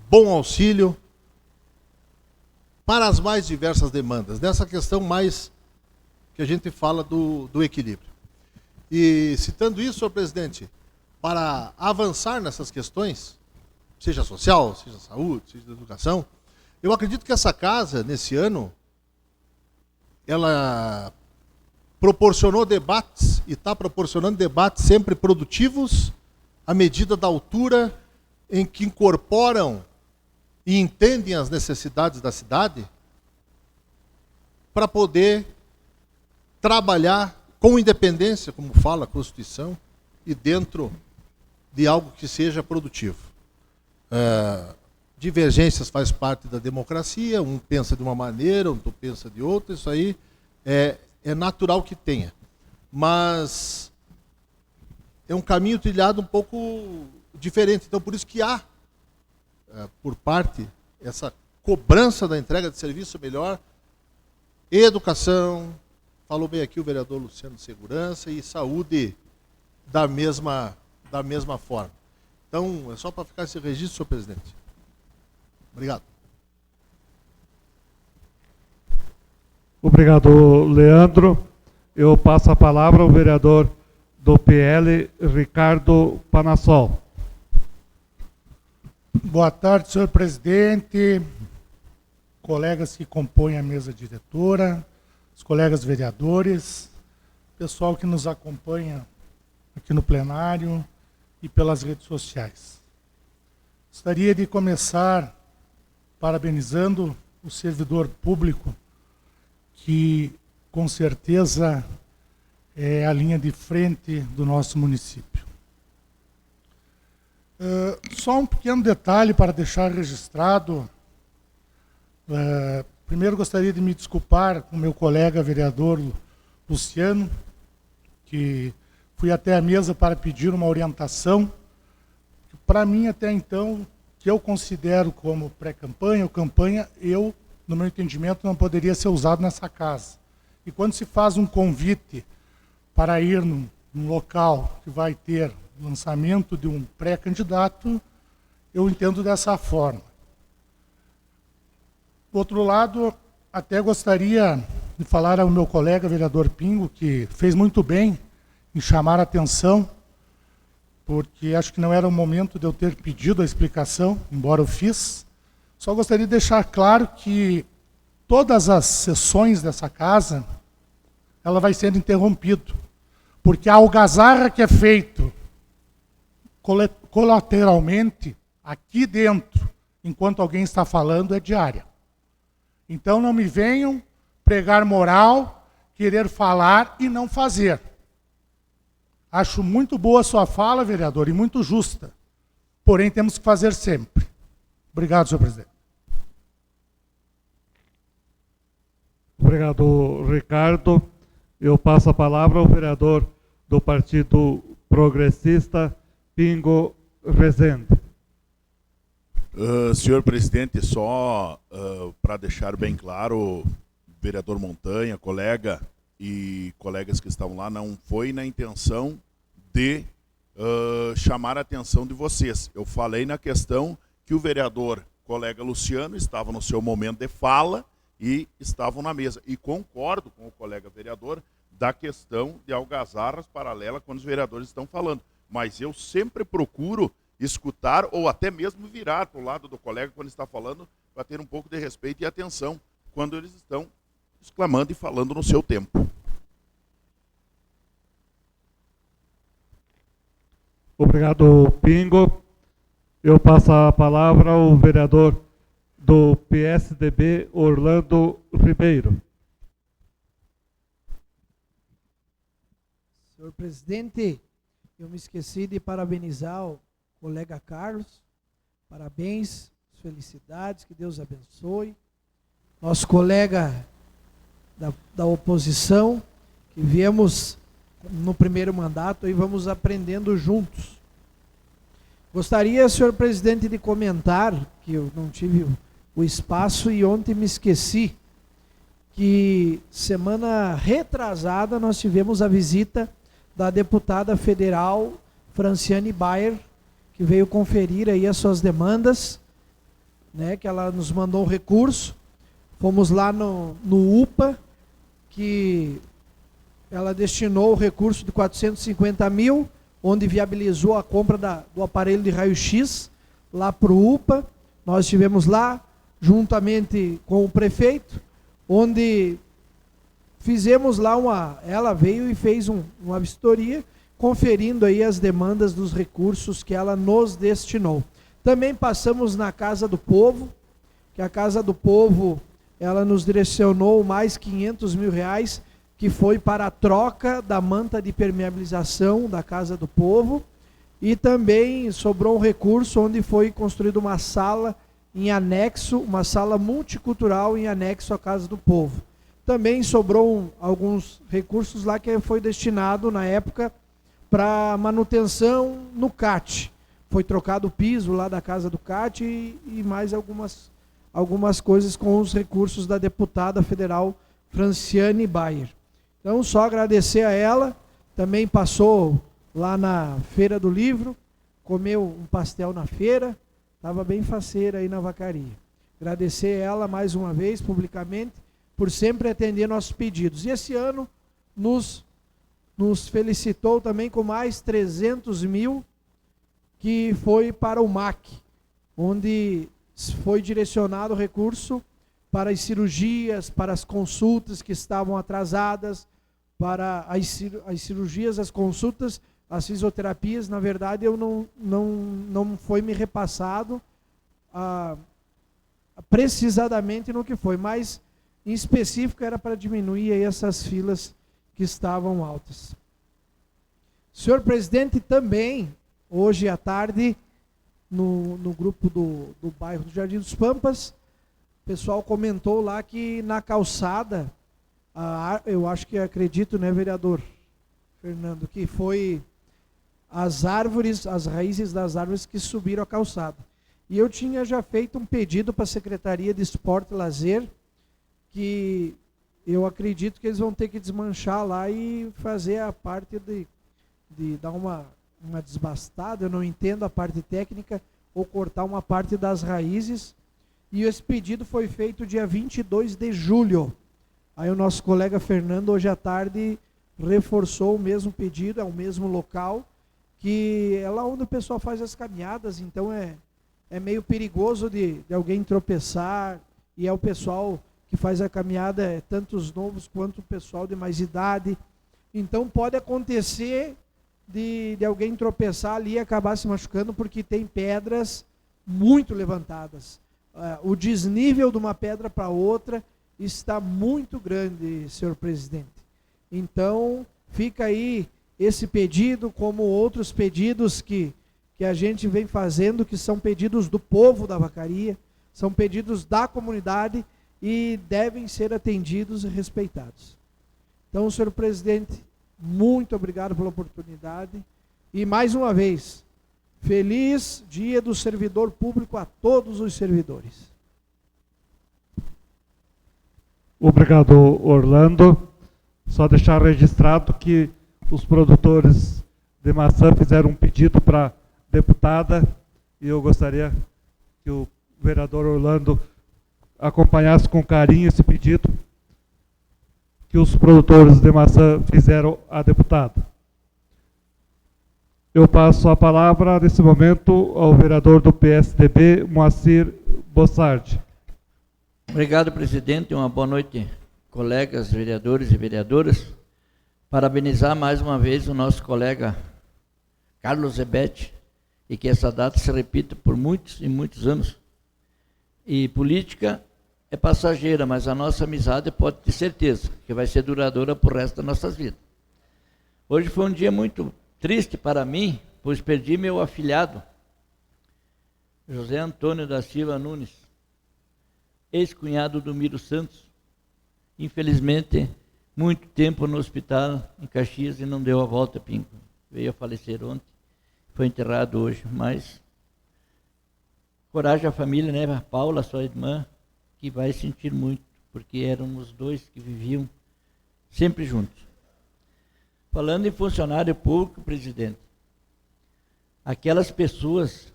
bom auxílio para as mais diversas demandas, nessa questão mais que a gente fala do equilíbrio. E citando isso, senhor presidente, para avançar nessas questões, seja social, seja saúde, seja educação, eu acredito que essa casa, nesse ano, ela proporcionou debates e está proporcionando debates sempre produtivos, à medida da altura em que incorporam e entendem as necessidades da cidade para poder trabalhar com independência, como fala a Constituição, e dentro de algo que seja produtivo. Divergências faz parte da democracia, um pensa de uma maneira, outro pensa de outra, isso aí é natural que tenha. Mas é um caminho trilhado um pouco diferente. Então, por isso que há, por parte, essa cobrança da entrega de serviço melhor, educação, falou bem aqui o vereador Luciano, segurança e saúde da mesma forma. Então, é só para ficar esse registro, senhor presidente. Obrigado. Obrigado, Leandro. Eu passo a palavra ao vereador do PL, Ricardo Panassol. Boa tarde, senhor presidente, colegas que compõem a mesa diretora, os colegas vereadores, pessoal que nos acompanha aqui no plenário e pelas redes sociais. Gostaria de começar parabenizando o servidor público, que com certeza é a linha de frente do nosso município. Só um pequeno detalhe para deixar registrado. Primeiro gostaria de me desculpar com o meu colega vereador Luciano, que fui até a mesa para pedir uma orientação, que para mim até então, que eu considero como pré-campanha ou campanha, no meu entendimento, não poderia ser usado nessa casa. E quando se faz um convite para ir num local que vai ter lançamento de um pré-candidato, eu entendo dessa forma. Do outro lado, até gostaria de falar ao meu colega vereador Pingo, que fez muito bem em chamar a atenção, porque acho que não era o momento de eu ter pedido a explicação, embora eu fiz. Só gostaria de deixar claro que todas as sessões dessa casa, ela vai ser interrompida, porque a algazarra que é feito colateralmente, aqui dentro, enquanto alguém está falando, é diária. Então não me venham pregar moral, querer falar e não fazer. Acho muito boa a sua fala, vereador, e muito justa. Porém, temos que fazer sempre. Obrigado, senhor presidente. Obrigado, Ricardo. Eu passo a palavra ao vereador do Partido Progressista, Pingo Rezende. Senhor presidente, só para deixar bem claro, vereador Montanha, colega e colegas que estavam lá, não foi na intenção de chamar a atenção de vocês. Eu falei na questão que o vereador colega Luciano estava no seu momento de fala e estavam na mesa. E concordo com o colega vereador da questão de algazarras paralelas quando os vereadores estão falando. Mas eu sempre procuro escutar ou até mesmo virar para o lado do colega quando está falando, para ter um pouco de respeito e atenção quando eles estão exclamando e falando no seu tempo. Obrigado, Pingo. Eu passo a palavra ao vereador do PSDB, Orlando Ribeiro. Senhor presidente, eu me esqueci de parabenizar o colega Carlos. Parabéns, felicidades, que Deus abençoe. Nosso colega da oposição, que viemos no primeiro mandato e vamos aprendendo juntos. Gostaria, senhor presidente, de comentar, que eu não tive o espaço e ontem me esqueci, que semana retrasada nós tivemos a visita da deputada federal Franciane Bayer, que veio conferir aí as suas demandas, né, que ela nos mandou um recurso. Fomos lá no UPA, que ela destinou o recurso de 450 mil, onde viabilizou a compra do aparelho de raio-x lá para o UPA. Nós estivemos lá, juntamente com o prefeito, onde fizemos lá ela veio e fez uma vistoria, conferindo aí as demandas dos recursos que ela nos destinou. Também passamos na Casa do Povo, que a Casa do Povo ela nos direcionou mais 500 mil reais, que foi para a troca da manta de permeabilização da Casa do Povo, e também sobrou um recurso onde foi construída uma sala em anexo, uma sala multicultural em anexo à Casa do Povo. Também sobrou alguns recursos lá que foi destinado na época para manutenção no CAT. Foi trocado o piso lá da Casa do CAT e mais algumas coisas com os recursos da deputada federal Franciane Bayer. Então, só agradecer a ela. Também passou lá na Feira do Livro, comeu um pastel na feira, estava bem faceira aí na vacaria. Agradecer a ela mais uma vez, publicamente, por sempre atender nossos pedidos. E esse ano nos felicitou também com mais 300 mil, que foi para o MAC, onde foi direcionado o recurso para as cirurgias, para as consultas que estavam atrasadas, para as cirurgias, as consultas, as fisioterapias. Na verdade, eu não foi me repassado precisamente no que foi, mas em específico era para diminuir aí essas filas que estavam altas. Senhor presidente, também, hoje à tarde, no grupo do bairro do Jardim dos Pampas, o pessoal comentou lá que na calçada, eu acho que acredito, né, vereador Fernando, que foi as árvores, as raízes das árvores que subiram a calçada. E eu tinha já feito um pedido para a Secretaria de Esporte e Lazer, que eu acredito que eles vão ter que desmanchar lá e fazer a parte de dar uma desbastada, eu não entendo a parte técnica, ou cortar uma parte das raízes. E esse pedido foi feito dia 22 de julho. Aí o nosso colega Fernando, hoje à tarde, reforçou o mesmo pedido, é o mesmo local, que é lá onde o pessoal faz as caminhadas, então é meio perigoso de alguém tropeçar, e é o pessoal que faz a caminhada, tanto os novos quanto o pessoal de mais idade. Então pode acontecer de alguém tropeçar ali e acabar se machucando, porque tem pedras muito levantadas. O desnível de uma pedra para outra está muito grande, senhor presidente. Então, fica aí esse pedido, como outros pedidos que a gente vem fazendo, que são pedidos do povo da Vacaria, são pedidos da comunidade e devem ser atendidos e respeitados. Então, senhor presidente, muito obrigado pela oportunidade e, mais uma vez, feliz Dia do Servidor Público a todos os servidores. Obrigado, Orlando. Só deixar registrado que os produtores de maçã fizeram um pedido para a deputada e eu gostaria que o vereador Orlando acompanhasse com carinho esse pedido que os produtores de maçã fizeram à deputada. Eu passo a palavra, nesse momento, ao vereador do PSDB, Moacir Bossardi. Obrigado, presidente. Uma boa noite, colegas, vereadores e vereadoras. Parabenizar mais uma vez o nosso colega Carlos Zebete, e que essa data se repita por muitos e muitos anos. E política é passageira, mas a nossa amizade pode ter certeza que vai ser duradoura por resto das nossas vidas. Hoje foi um dia muito triste para mim, pois perdi meu afilhado, José Antônio da Silva Nunes, ex-cunhado do Miro Santos. Infelizmente, muito tempo no hospital em Caxias e não deu a volta, Pingo. Veio a falecer ontem, foi enterrado hoje, mas coragem à família, né? A Paula, sua irmã, que vai sentir muito, porque eram os dois que viviam sempre juntos. Falando em funcionário público, presidente, aquelas pessoas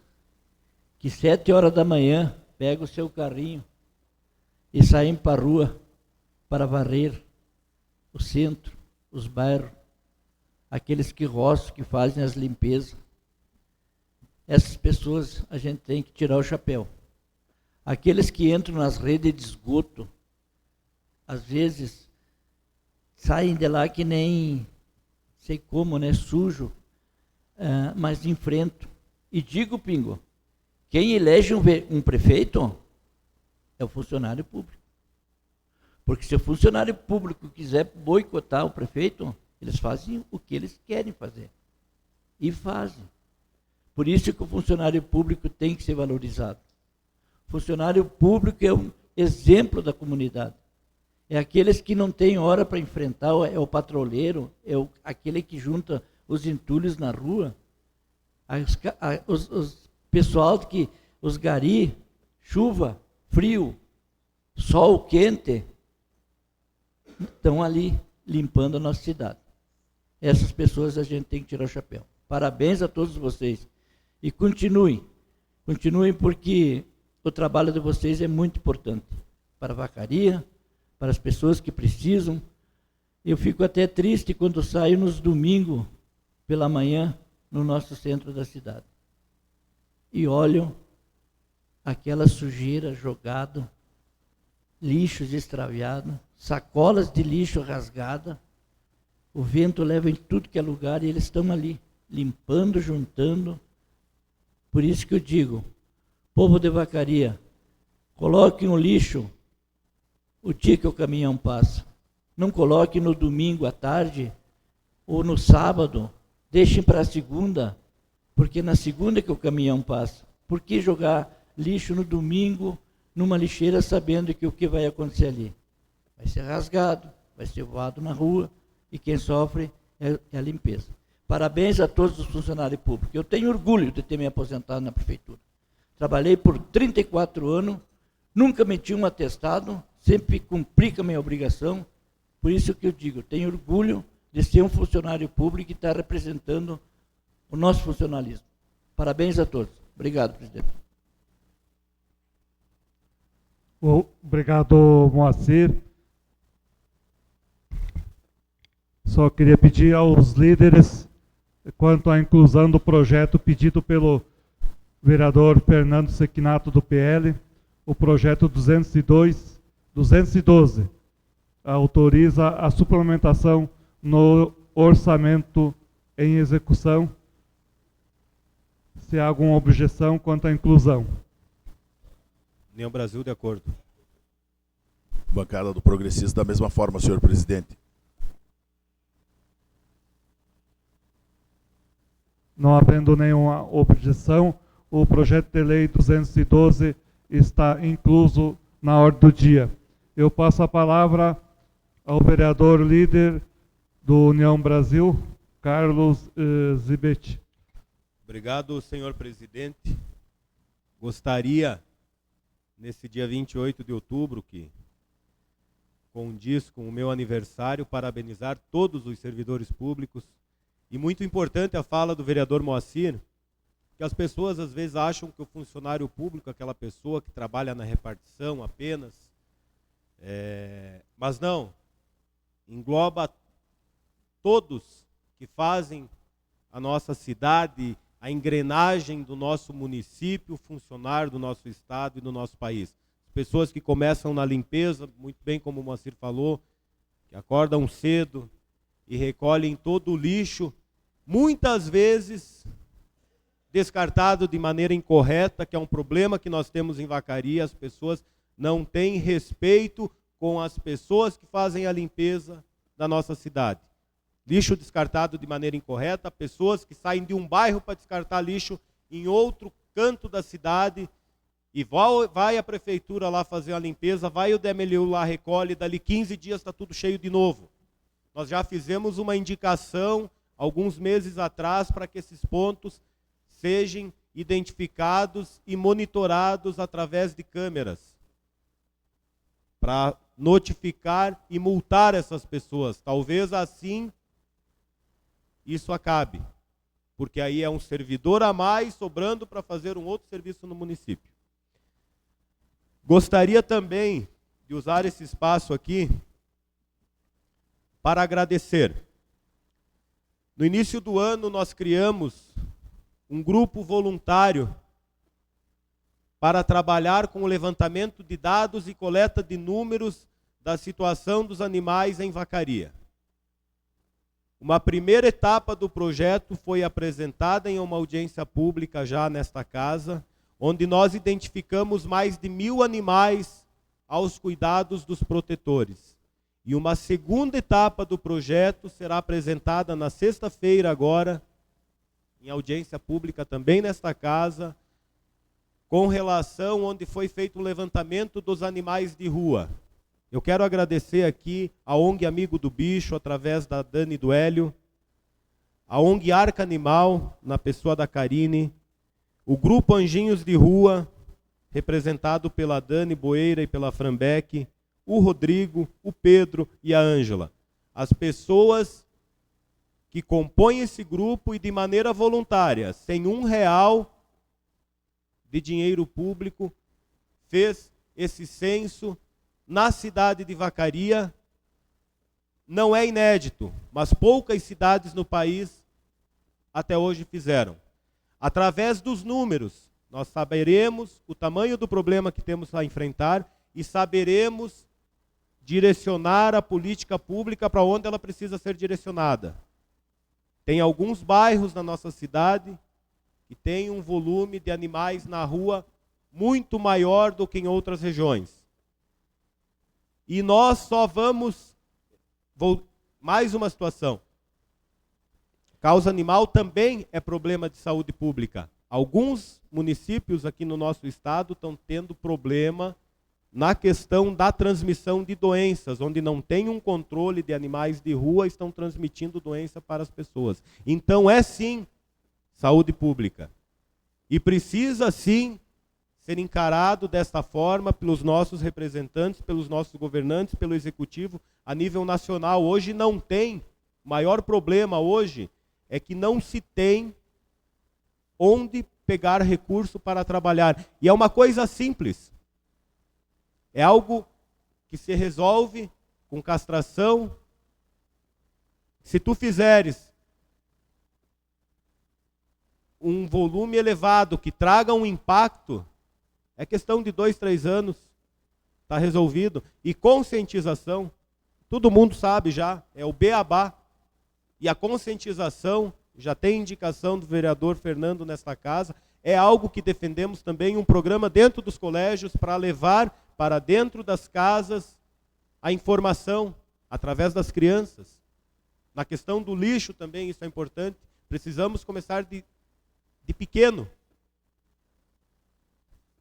que 7 horas da manhã pegam o seu carrinho e saem para a rua para varrer o centro, os bairros, aqueles que roçam, que fazem as limpezas, essas pessoas a gente tem que tirar o chapéu. Aqueles que entram nas redes de esgoto, às vezes saem de lá que nem sei como, né, sujo, mas enfrentam. E digo, Pingo, quem elege um prefeito é o funcionário público. Porque se o funcionário público quiser boicotar o prefeito, eles fazem o que eles querem fazer. E fazem. Por isso que o funcionário público tem que ser valorizado. O funcionário público é um exemplo da comunidade. É aqueles que não têm hora para enfrentar, é o patrulheiro, aquele que junta os entulhos na rua. Os pessoal que, os gari, chuva, frio, sol quente, estão ali limpando a nossa cidade. Essas pessoas a gente tem que tirar o chapéu. Parabéns a todos vocês. E continuem porque o trabalho de vocês é muito importante para a vacaria, para as pessoas que precisam. Eu fico até triste quando saio nos domingos pela manhã no nosso centro da cidade e olho aquela sujeira jogada, lixos extraviados, sacolas de lixo rasgadas. O vento leva em tudo que é lugar e eles estão ali limpando, juntando. Por isso que eu digo, povo de Vacaria, coloquem o lixo o dia que o caminhão passa. Não coloquem no domingo à tarde ou no sábado. Deixem para a segunda, porque na segunda que o caminhão passa. Por que jogar lixo no domingo numa lixeira sabendo que o que vai acontecer ali? Vai ser rasgado, vai ser voado na rua e quem sofre é a limpeza. Parabéns a todos os funcionários públicos. Eu tenho orgulho de ter me aposentado na prefeitura. Trabalhei por 34 anos, nunca meti um atestado, sempre cumpri com a minha obrigação. Por isso que eu digo, tenho orgulho de ser um funcionário público e estar representando o nosso funcionalismo. Parabéns a todos. Obrigado, presidente. Obrigado, Moacir. Só queria pedir aos líderes, quanto à inclusão do projeto pedido pelo vereador Fernando Sequinato, do PL, o projeto 212, autoriza a suplementação no orçamento em execução. Se há alguma objeção quanto à inclusão? União Brasil, de acordo. Bancada do Progressista, da mesma forma, senhor presidente. Não havendo nenhuma objeção, o projeto de lei 212 está incluso na ordem do dia. Eu passo a palavra ao vereador líder do União Brasil, Carlos Zibet. Obrigado, senhor presidente. Gostaria, nesse dia 28 de outubro, que condiz com o meu aniversário, parabenizar todos os servidores públicos. E muito importante a fala do vereador Moacir, que as pessoas às vezes acham que o funcionário público é aquela pessoa que trabalha na repartição apenas, mas não, engloba todos que fazem a nossa cidade, a engrenagem do nosso município funcionar, do nosso estado e do nosso país. As pessoas que começam na limpeza, muito bem como o Moacir falou, que acordam cedo e recolhem todo o lixo, muitas vezes descartado de maneira incorreta, que é um problema que nós temos em Vacaria. As pessoas não têm respeito com as pessoas que fazem a limpeza da nossa cidade. Lixo descartado de maneira incorreta, pessoas que saem de um bairro para descartar lixo em outro canto da cidade, e vai a prefeitura lá fazer a limpeza, vai o DMLU lá, recolhe, dali 15 dias está tudo cheio de novo. Nós já fizemos uma indicação alguns meses atrás para que esses pontos sejam identificados e monitorados através de câmeras, para notificar e multar essas pessoas. Talvez assim isso acabe, porque aí é um servidor a mais sobrando para fazer um outro serviço no município. Gostaria também de usar esse espaço aqui para agradecer. No início do ano nós criamos um grupo voluntário para trabalhar com o levantamento de dados e coleta de números da situação dos animais em Vacaria. Uma primeira etapa do projeto foi apresentada em uma audiência pública já nesta casa, onde nós identificamos mais de 1000 animais aos cuidados dos protetores. E uma segunda etapa do projeto será apresentada na sexta-feira agora, em audiência pública também nesta casa, com relação onde foi feito o levantamento dos animais de rua. Eu quero agradecer aqui a ONG Amigo do Bicho, através da Dani do Hélio, a ONG Arca Animal, na pessoa da Karine, o Grupo Anjinhos de Rua, representado pela Dani Boeira e pela Frambeck, o Rodrigo, o Pedro e a Ângela. As pessoas que compõem esse grupo e de maneira voluntária, sem R$1 de dinheiro público, fez esse censo na cidade de Vacaria. Não é inédito, mas poucas cidades no país até hoje fizeram. Através dos números, nós saberemos o tamanho do problema que temos a enfrentar e saberemos direcionar a política pública para onde ela precisa ser direcionada. Tem alguns bairros na nossa cidade que tem um volume de animais na rua muito maior do que em outras regiões. E nós só vamos... Mais uma situação. Causa animal também é problema de saúde pública. Alguns municípios aqui no nosso estado estão tendo problema na questão da transmissão de doenças, onde não tem um controle de animais de rua, estão transmitindo doença para as pessoas. Então é sim saúde pública. E precisa sim ser encarado desta forma pelos nossos representantes, pelos nossos governantes, pelo executivo a nível nacional. Hoje não tem, o maior problema hoje é que não se tem onde pegar recurso para trabalhar. E é uma coisa simples. É algo que se resolve com castração. Se tu fizeres um volume elevado que traga um impacto, é questão de 2, 3 anos, está resolvido. E conscientização, todo mundo sabe já, é o beabá. E a conscientização, já tem indicação do vereador Fernando nesta casa, é algo que defendemos também, um programa dentro dos colégios para levar para dentro das casas a informação, através das crianças. Na questão do lixo também, isso é importante. Precisamos começar de pequeno,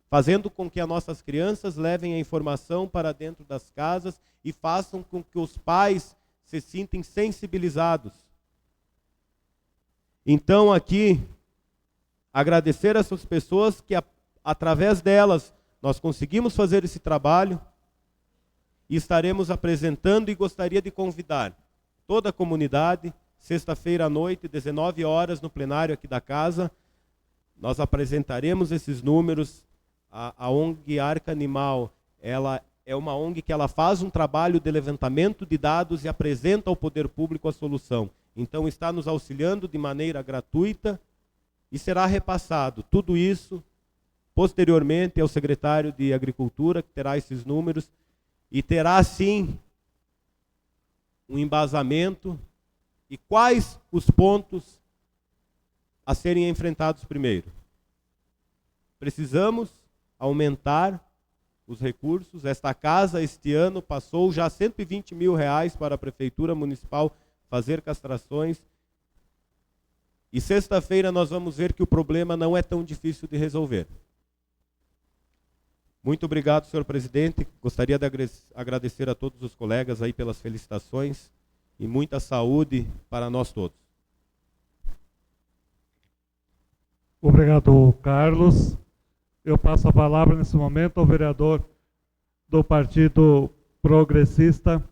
fazendo com que as nossas crianças levem a informação para dentro das casas e façam com que os pais se sintam sensibilizados. Então aqui, agradecer a essas pessoas que através delas nós conseguimos fazer esse trabalho e estaremos apresentando, e gostaria de convidar toda a comunidade, sexta-feira à noite, 19 horas, no plenário aqui da casa, nós apresentaremos esses números. A ONG Arca Animal, ela é uma ONG que ela faz um trabalho de levantamento de dados e apresenta ao poder público a solução. Então está nos auxiliando de maneira gratuita e será repassado tudo isso posteriormente ao secretário de Agricultura, que terá esses números e terá sim um embasamento e quais os pontos a serem enfrentados primeiro. Precisamos aumentar os recursos. Esta casa, este ano, passou já R$120 mil para a Prefeitura Municipal fazer castrações. E sexta-feira nós vamos ver que o problema não é tão difícil de resolver. Muito obrigado, senhor presidente. Gostaria de agradecer a todos os colegas aí pelas felicitações e muita saúde para nós todos. Obrigado, Carlos. Eu passo a palavra nesse momento ao vereador do Partido Progressista,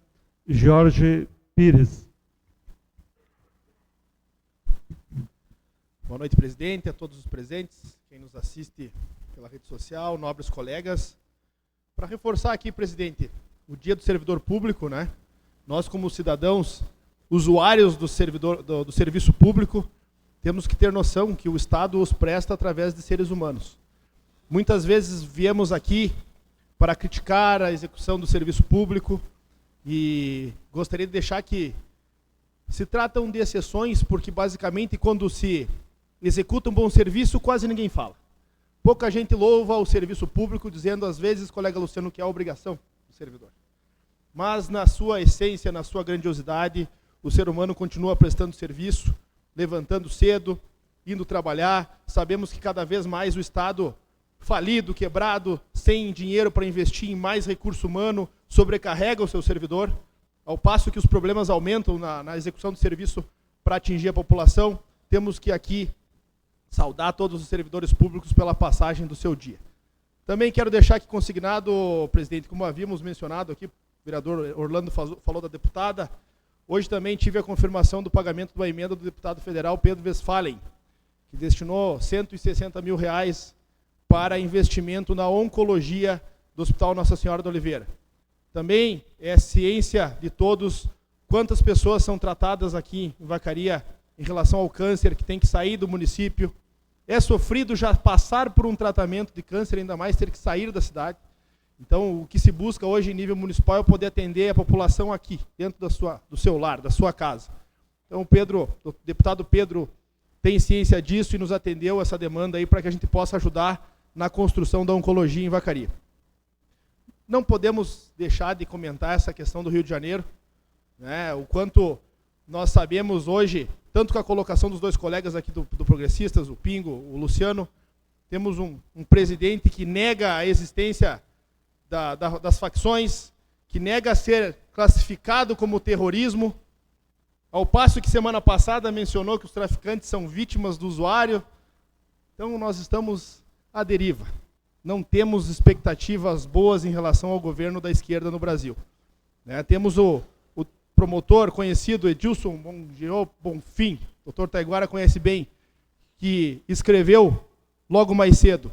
Jorge Pires. Boa noite, presidente, a todos os presentes, quem nos assiste pela rede social, nobres colegas. Para reforçar aqui, presidente, o Dia do Servidor Público, né? Nós, como cidadãos, usuários do serviço público, temos que ter noção que o Estado os presta através de seres humanos. Muitas vezes viemos aqui para criticar a execução do serviço público e gostaria de deixar que se tratam de exceções, porque basicamente quando se executa um bom serviço, quase ninguém fala. Pouca gente louva o serviço público, dizendo às vezes, colega Luciano, que é a obrigação do servidor. Mas na sua essência, na sua grandiosidade, o ser humano continua prestando serviço, levantando cedo, indo trabalhar. Sabemos que cada vez mais o Estado falido, quebrado, sem dinheiro para investir em mais recurso humano, sobrecarrega o seu servidor, ao passo que os problemas aumentam na execução do serviço para atingir a população. Temos que aqui saudar todos os servidores públicos pela passagem do seu dia. Também quero deixar aqui consignado, presidente, como havíamos mencionado aqui, o vereador Orlando falou da deputada, hoje também tive a confirmação do pagamento de uma emenda do deputado federal Pedro Westphalen, que destinou R$160 mil para investimento na oncologia do Hospital Nossa Senhora da Oliveira. Também é ciência de todos quantas pessoas são tratadas aqui em Vacaria em relação ao câncer, que tem que sair do município. É sofrido já passar por um tratamento de câncer, ainda mais ter que sair da cidade. Então, o que se busca hoje em nível municipal é poder atender a população aqui, dentro do seu lar, da sua casa. Então, o deputado Pedro tem ciência disso e nos atendeu essa demanda aí para que a gente possa ajudar na construção da oncologia em Vacaria. Não podemos deixar de comentar essa questão do Rio de Janeiro, né? O quanto nós sabemos hoje, tanto com a colocação dos dois colegas aqui do Progressistas, o Pingo, o Luciano, temos um presidente que nega a existência das facções, que nega ser classificado como terrorismo, ao passo que semana passada mencionou que os traficantes são vítimas do usuário. Então nós estamos à deriva. Não temos expectativas boas em relação ao governo da esquerda no Brasil. Né? Temos o promotor conhecido, Edilson Bonfim, o doutor Taiguara conhece bem, que escreveu logo mais cedo,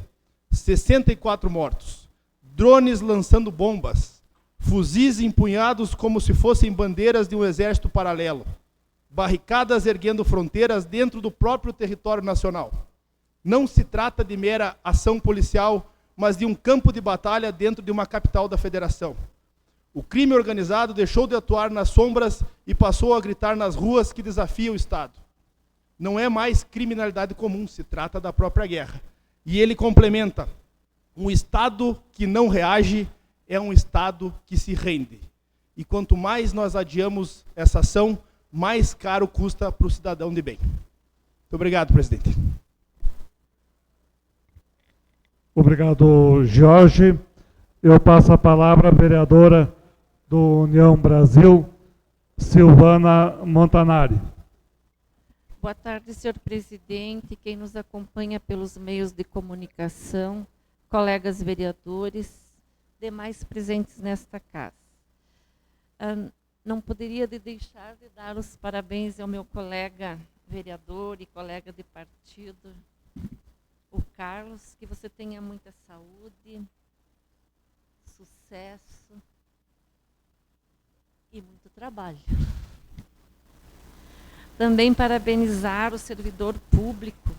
64 mortos, drones lançando bombas, fuzis empunhados como se fossem bandeiras de um exército paralelo, barricadas erguendo fronteiras dentro do próprio território nacional. Não se trata de mera ação policial, mas de um campo de batalha dentro de uma capital da federação. O crime organizado deixou de atuar nas sombras e passou a gritar nas ruas que desafia o Estado. Não é mais criminalidade comum, se trata da própria guerra. E ele complementa, um Estado que não reage é um Estado que se rende. E quanto mais nós adiamos essa ação, mais caro custa para o cidadão de bem. Muito obrigado, presidente. Obrigado, Jorge. Eu passo a palavra à vereadora do União Brasil, Silvana Montanari. Boa tarde, senhor presidente, quem nos acompanha pelos meios de comunicação, colegas vereadores, demais presentes nesta casa. Não poderia deixar de dar os parabéns ao meu colega vereador e colega de partido, o Carlos, que você tenha muita saúde, sucesso e muito trabalho. Também parabenizar o servidor público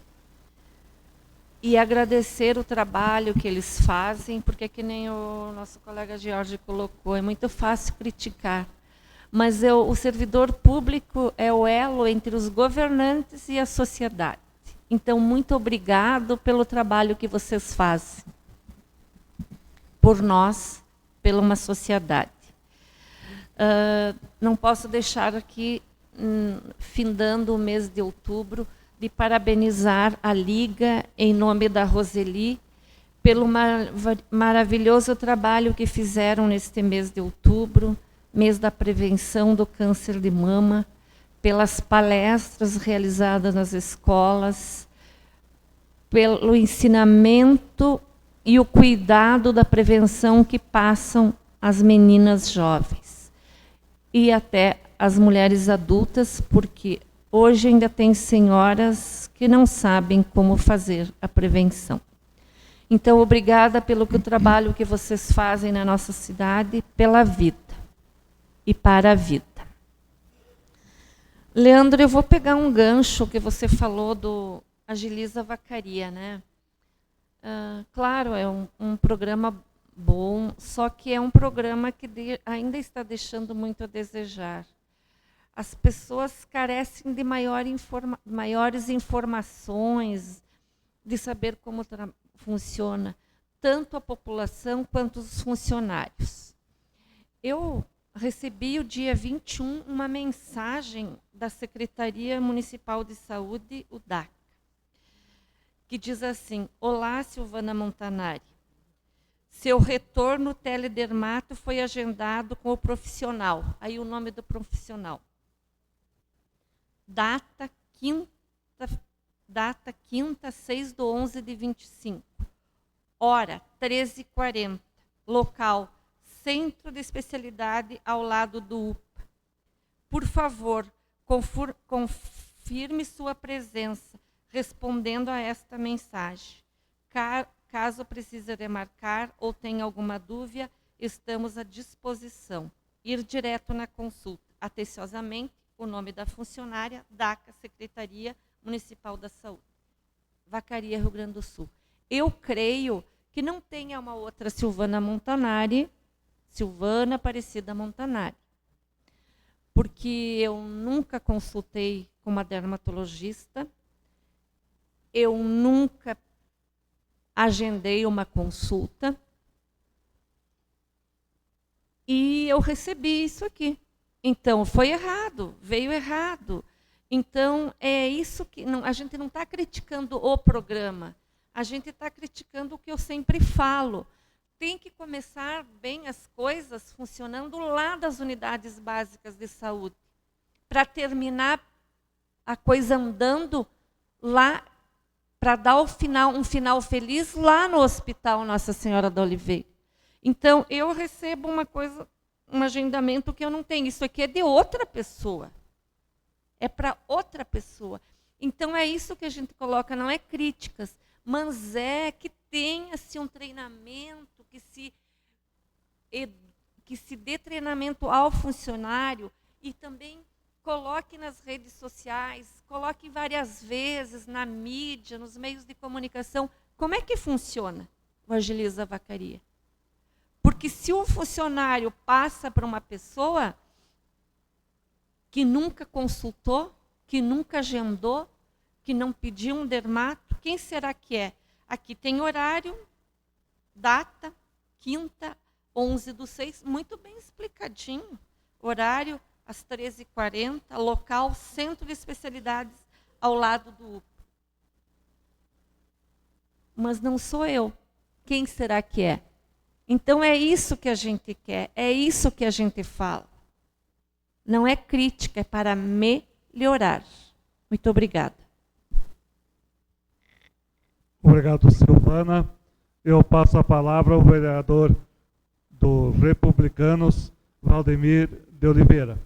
e agradecer o trabalho que eles fazem, porque que nem o nosso colega Jorge colocou, é muito fácil criticar, mas o servidor público é o elo entre os governantes e a sociedade. Então, muito obrigado pelo trabalho que vocês fazem por nós, pela uma sociedade. Não posso deixar aqui, findando o mês de outubro, de parabenizar a Liga, em nome da Roseli, pelo maravilhoso trabalho que fizeram neste mês de outubro, mês da prevenção do câncer de mama, pelas palestras realizadas nas escolas, pelo ensinamento e o cuidado da prevenção que passam as meninas jovens e até as mulheres adultas, porque hoje ainda tem senhoras que não sabem como fazer a prevenção. Então, obrigada pelo trabalho que vocês fazem na nossa cidade, pela vida e para a vida. Leandro, eu vou pegar um gancho que você falou do Agiliza Vacaria, né? Claro, é um programa bom, só que é um programa que ainda está deixando muito a desejar. As pessoas carecem de maiores informações, de saber como funciona tanto a população quanto os funcionários. Eu recebi o dia 21 uma mensagem da Secretaria Municipal de Saúde, o DAC, que diz assim: olá, Silvana Montanari. Seu retorno teledermato foi agendado com o profissional. Aí o nome do profissional. Data quinta, 6/11/25. Hora, 13h40. Local, Centro de Especialidade ao lado do UPA. Por favor, confirme sua presença, respondendo a esta mensagem. Caso precise remarcar ou tenha alguma dúvida, estamos à disposição. Ir direto na consulta. Atenciosamente, o nome da funcionária, DACA, Secretaria Municipal da Saúde. Vacaria, Rio Grande do Sul. Eu creio que não tenha uma outra Silvana Montanari, Silvana Aparecida Montanari. Porque eu nunca consultei com uma dermatologista, eu nunca agendei uma consulta e eu recebi isso aqui. Então, foi errado, veio errado. Então, é isso que... Não, a gente não está criticando o programa, a gente está criticando o que eu sempre falo. Tem que começar bem as coisas funcionando lá das unidades básicas de saúde, para terminar a coisa andando lá, para dar um final feliz lá no Hospital Nossa Senhora da Oliveira. Então, eu recebo um agendamento que eu não tenho. Isso aqui é de outra pessoa. É para outra pessoa. Então, é isso que a gente coloca, não é críticas, mas é que tenha-se um treinamento, que se dê treinamento ao funcionário e também coloque nas redes sociais, coloque várias vezes na mídia, nos meios de comunicação, como é que funciona o Agiliza Vacaria. Porque se o funcionário passa para uma pessoa que nunca consultou, que nunca agendou, que não pediu um dermato, quem será que é? Aqui tem horário, data, quinta, 11/6, muito bem explicadinho. Horário, às 13h40, local, Centro de Especialidades, ao lado do UPA. Mas não sou eu. Quem será que é? Então, é isso que a gente quer, é isso que a gente fala. Não é crítica, é para melhorar. Muito obrigada. Obrigado, Silvana. Eu passo a palavra ao vereador dos Republicanos, Valdemir de Oliveira.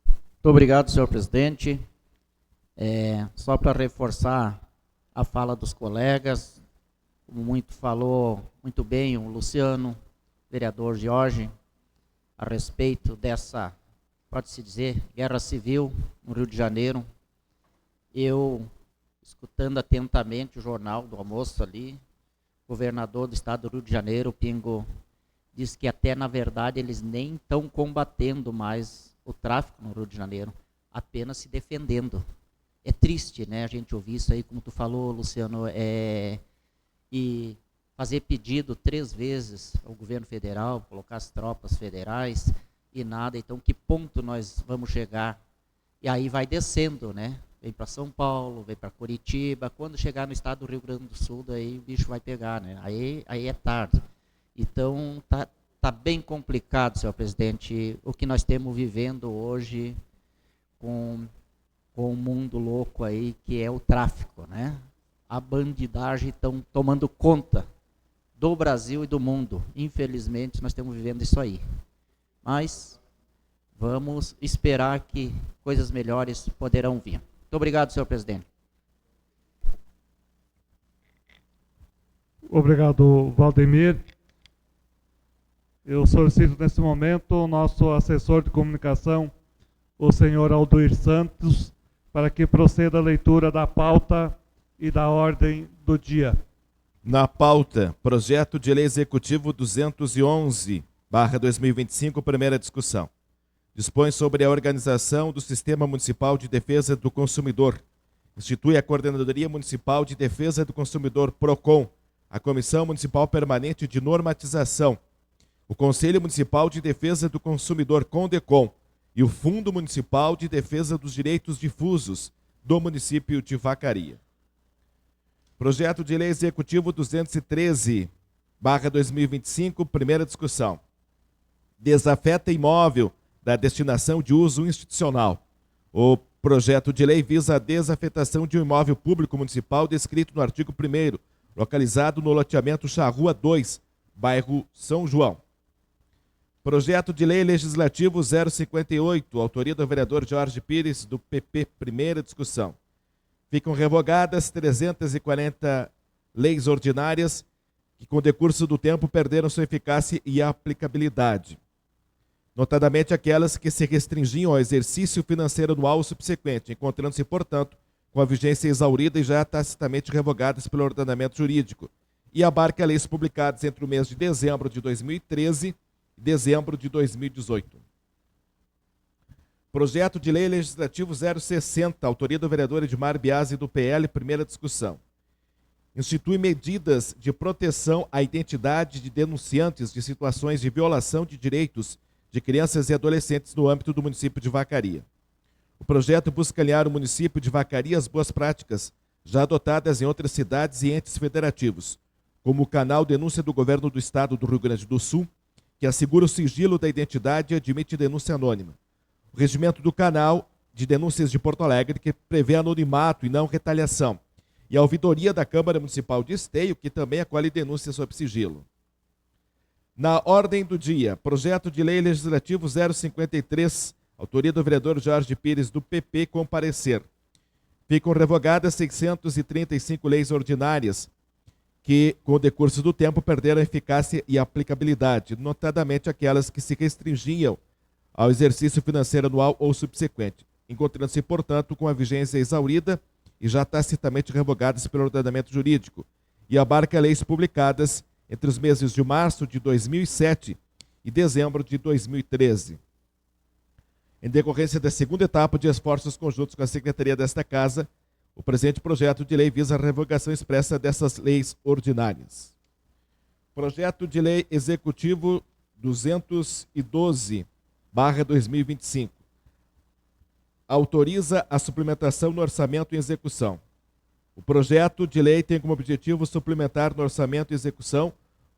Muito obrigado, senhor presidente. Só para reforçar a fala dos colegas, como falou muito bem o Luciano, vereador Jorge, a respeito dessa, pode-se dizer, guerra civil no Rio de Janeiro. Eu, escutando atentamente o jornal do almoço ali, o governador do estado do Rio de Janeiro, Pingo, diz que até, na verdade, eles nem estão combatendo mais o tráfico no Rio de Janeiro, apenas se defendendo. É triste, né, a gente ouvir isso aí, como tu falou, Luciano, e fazer pedido 3 vezes ao governo federal, colocar as tropas federais e nada. Então, que ponto nós vamos chegar? E aí vai descendo, né? Vem para São Paulo, vem para Curitiba. Quando chegar no estado do Rio Grande do Sul, daí o bicho vai pegar, né? Aí é tarde. Então, tá bem complicado, senhor presidente, o que nós estamos vivendo hoje com o mundo louco aí, que é o tráfico, né? A bandidagem estão tomando conta do Brasil e do mundo. Infelizmente, nós estamos vivendo isso aí. Mas vamos esperar que coisas melhores poderão vir. Muito obrigado, senhor presidente. Obrigado, Valdemir. Eu solicito nesse momento o nosso assessor de comunicação, o senhor Alduir Santos, para que proceda a leitura da pauta e da ordem do dia. Na pauta, projeto de lei executivo 211/2025, primeira discussão. Dispõe sobre a organização do Sistema Municipal de Defesa do Consumidor. Institui a Coordenadoria Municipal de Defesa do Consumidor, PROCON, a Comissão Municipal Permanente de Normatização, o Conselho Municipal de Defesa do Consumidor, CONDECOM, e o Fundo Municipal de Defesa dos Direitos Difusos do município de Vacaria. Projeto de Lei Executivo 213/2025, primeira discussão. Desafeta imóvel da destinação de uso institucional. O projeto de lei visa a desafetação de um imóvel público municipal descrito no artigo 1º, localizado no loteamento Charrua 2, bairro São João. Projeto de Lei Legislativo 058, autoria do vereador Jorge Pires, do PP, primeira discussão. Ficam revogadas 340 leis ordinárias que, com o decurso do tempo, perderam sua eficácia e aplicabilidade, notadamente aquelas que se restringiam ao exercício financeiro anual ou subsequente, encontrando-se, portanto, com a vigência exaurida e já tacitamente revogadas pelo ordenamento jurídico, e abarca leis publicadas entre o mês de dezembro de 2013 e dezembro de 2018. Projeto de Lei Legislativo 060, autoria do vereador Edmar Biasi, do PL, primeira discussão. Institui medidas de proteção à identidade de denunciantes de situações de violação de direitos de crianças e adolescentes no âmbito do município de Vacaria. O projeto busca alinhar o município de Vacaria às boas práticas já adotadas em outras cidades e entes federativos, como o canal Denúncia do Governo do Estado do Rio Grande do Sul, que assegura o sigilo da identidade e admite denúncia anônima. O regimento do canal de denúncias de Porto Alegre, que prevê anonimato e não retaliação, e a ouvidoria da Câmara Municipal de Esteio, que também acolhe denúncias sob sigilo. Na ordem do dia, projeto de lei legislativo 053, autoria do vereador Jorge Pires, do PP, comparecer. Ficam revogadas 635 leis ordinárias que, com o decurso do tempo, perderam eficácia e aplicabilidade, notadamente aquelas que se restringiam ao exercício financeiro anual ou subsequente, encontrando-se, portanto, com a vigência exaurida e já tacitamente revogadas pelo ordenamento jurídico, e abarca leis publicadas entre os meses de março de 2007 e dezembro de 2013. Em decorrência da segunda etapa de esforços conjuntos com a Secretaria desta Casa, o presente projeto de lei visa a revogação expressa dessas leis ordinárias. Projeto de Lei Executivo 212/2025. Autoriza a suplementação no orçamento em execução. O projeto de lei tem como objetivo suplementar no orçamento em execução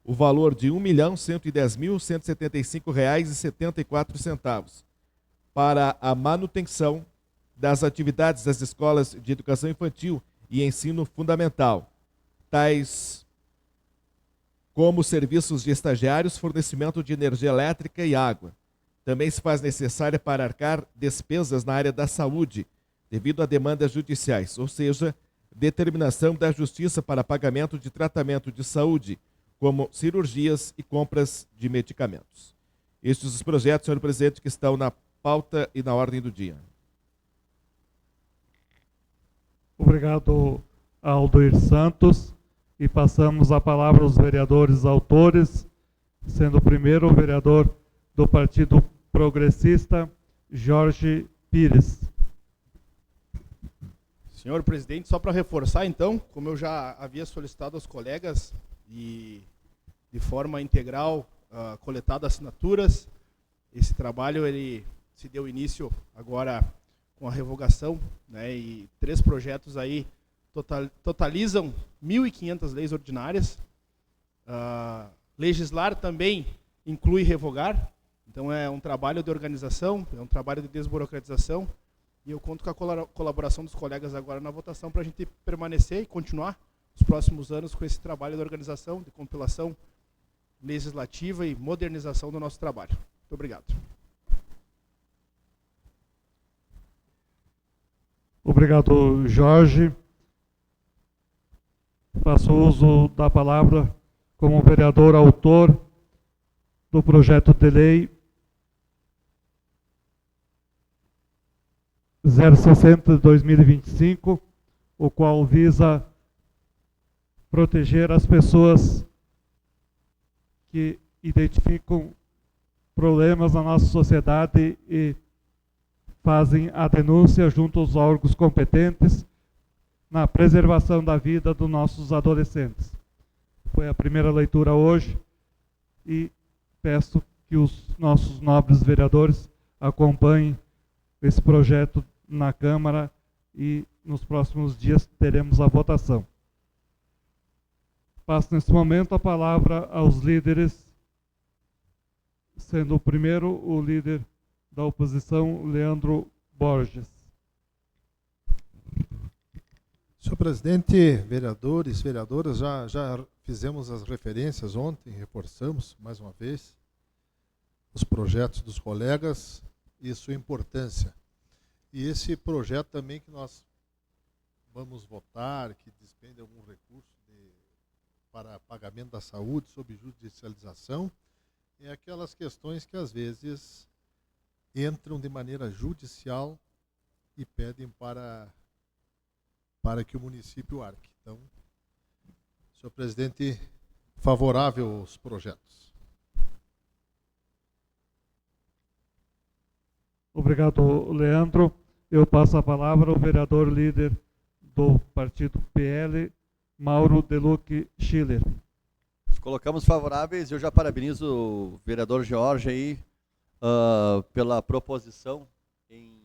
o valor de R$ 1.110.175,74 para a manutenção das atividades das escolas de educação infantil e ensino fundamental, tais como serviços de estagiários, fornecimento de energia elétrica e água. Também se faz necessária para arcar despesas na área da saúde, devido a demandas judiciais, ou seja, determinação da Justiça para pagamento de tratamento de saúde, como cirurgias e compras de medicamentos. Estes os projetos, senhor presidente, que estão na pauta e na ordem do dia. Obrigado, Aldoir Santos. E passamos a palavra aos vereadores autores, sendo o primeiro o vereador do Partido Progressista, Jorge Pires. Senhor presidente, só para reforçar então, como eu já havia solicitado aos colegas e de forma integral coletado assinaturas, esse trabalho ele se deu início agora com a revogação, né, e 3 projetos aí totalizam 1.500 leis ordinárias. Legislar também inclui revogar, então é um trabalho de organização, é um trabalho de desburocratização, e eu conto com a colaboração dos colegas agora na votação para a gente permanecer e continuar os próximos anos com esse trabalho de organização, de compilação legislativa e modernização do nosso trabalho. Muito obrigado. Obrigado, Jorge. Faço uso da palavra como vereador autor do projeto de lei 060 de 2025, o qual visa proteger as pessoas que identificam problemas na nossa sociedade e fazem a denúncia junto aos órgãos competentes na preservação da vida dos nossos adolescentes. Foi a primeira leitura hoje e peço que os nossos nobres vereadores acompanhem esse projeto na Câmara e nos próximos dias teremos a votação. Passo nesse momento a palavra aos líderes, sendo o primeiro o líder da oposição, Leandro Borges. Senhor presidente, vereadores, vereadoras, já fizemos as referências ontem, reforçamos mais uma vez os projetos dos colegas e sua importância. E esse projeto também que nós vamos votar, que despende algum recurso para pagamento da saúde sob judicialização, é aquelas questões que às vezes entram de maneira judicial e pedem para que o município arque. Então, senhor presidente, favorável aos projetos. Obrigado, Leandro. Eu passo a palavra ao vereador líder do partido PL, Mauro Deluc Schiller. Colocamos favoráveis. Eu já parabenizo o vereador Jorge aí pela proposição em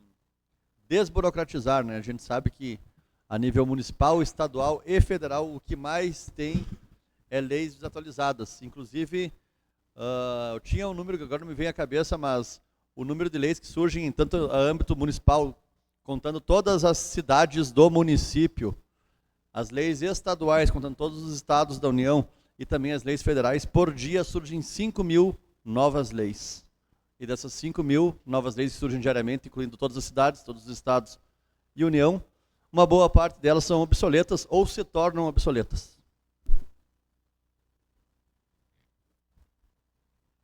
desburocratizar, né? A gente sabe que a nível municipal, estadual e federal, o que mais tem é leis desatualizadas. Inclusive, eu tinha um número que agora não me vem à cabeça, mas o número de leis que surgem em tanto a âmbito municipal, contando todas as cidades do município, as leis estaduais, contando todos os estados da União, e também as leis federais, por dia surgem 5.000 novas leis. E dessas 5.000 novas leis que surgem diariamente, incluindo todas as cidades, todos os estados e União, uma boa parte delas são obsoletas ou se tornam obsoletas.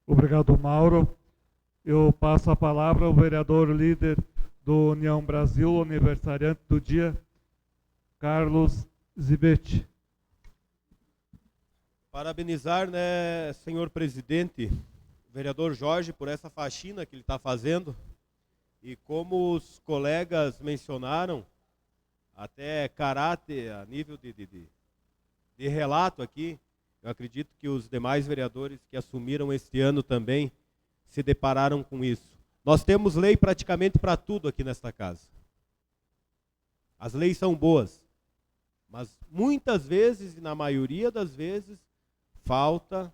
Obrigado, Mauro. Eu passo a palavra ao vereador líder do União Brasil, aniversariante do dia, Carlos Zibetti. Parabenizar, né, senhor presidente, o vereador Jorge, por essa faxina que ele está fazendo. E como os colegas mencionaram, até caráter, a nível de relato aqui, eu acredito que os demais vereadores que assumiram este ano também se depararam com isso. Nós temos lei praticamente para tudo aqui nesta casa. As leis são boas, mas muitas vezes, e na maioria das vezes, falta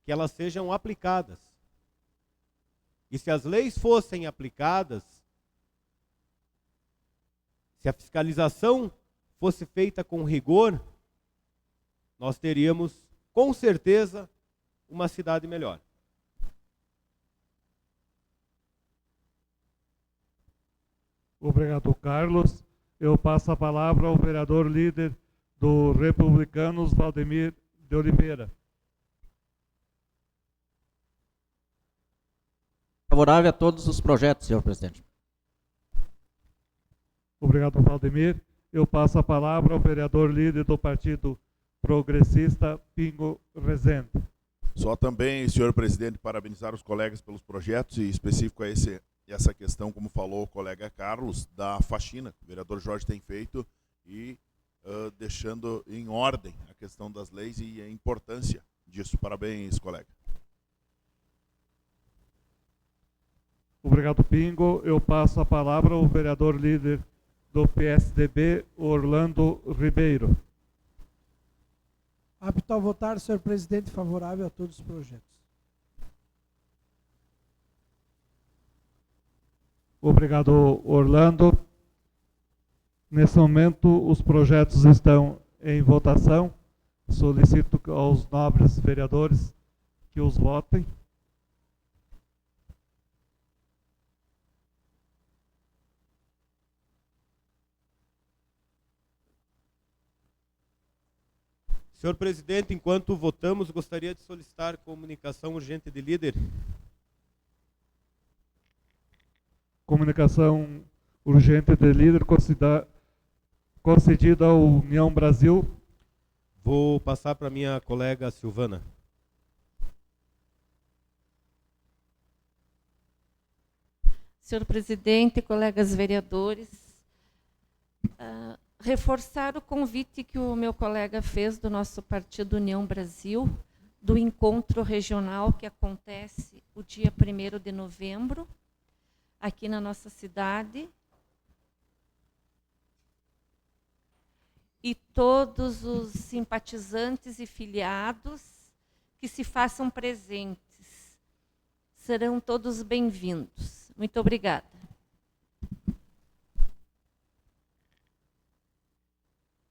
que elas sejam aplicadas. E se as leis fossem aplicadas, se a fiscalização fosse feita com rigor, nós teríamos, com certeza, uma cidade melhor. Obrigado, Carlos. Eu passo a palavra ao vereador líder do Republicanos, Valdemir de Oliveira. Favorável a todos os projetos, senhor presidente. Obrigado, Valdemir. Eu passo a palavra ao vereador líder do Partido Progressista, Pingo Rezende. Só também, senhor presidente, parabenizar os colegas pelos projetos, e específico a essa questão, como falou o colega Carlos, da faxina que o vereador Jorge tem feito e deixando em ordem a questão das leis e a importância disso. Parabéns, colega. Obrigado, Pingo. Eu passo a palavra ao vereador líder do PSDB, Orlando Ribeiro. Apto a votar, senhor presidente, favorável a todos os projetos. Obrigado, Orlando. Nesse momento, os projetos estão em votação. Solicito aos nobres vereadores que os votem. Senhor presidente, enquanto votamos, gostaria de solicitar comunicação urgente de líder. Comunicação urgente de líder concedida ao União Brasil. Vou passar para minha colega Silvana. Senhor presidente, colegas vereadores, reforçar o convite que o meu colega fez do nosso Partido União Brasil, do encontro regional que acontece o dia 1º de novembro, aqui na nossa cidade. E todos os simpatizantes e filiados que se façam presentes. Serão todos bem-vindos. Muito obrigada.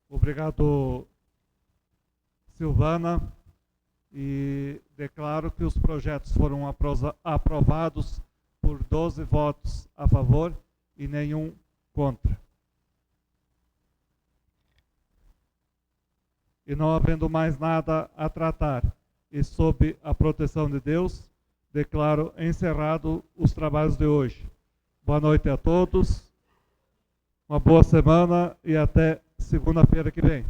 Obrigado, Silvana. E declaro que os projetos foram aprovados por 12 votos a favor e nenhum contra. E não havendo mais nada a tratar, e sob a proteção de Deus, declaro encerrado os trabalhos de hoje. Boa noite a todos, uma boa semana e até segunda-feira que vem.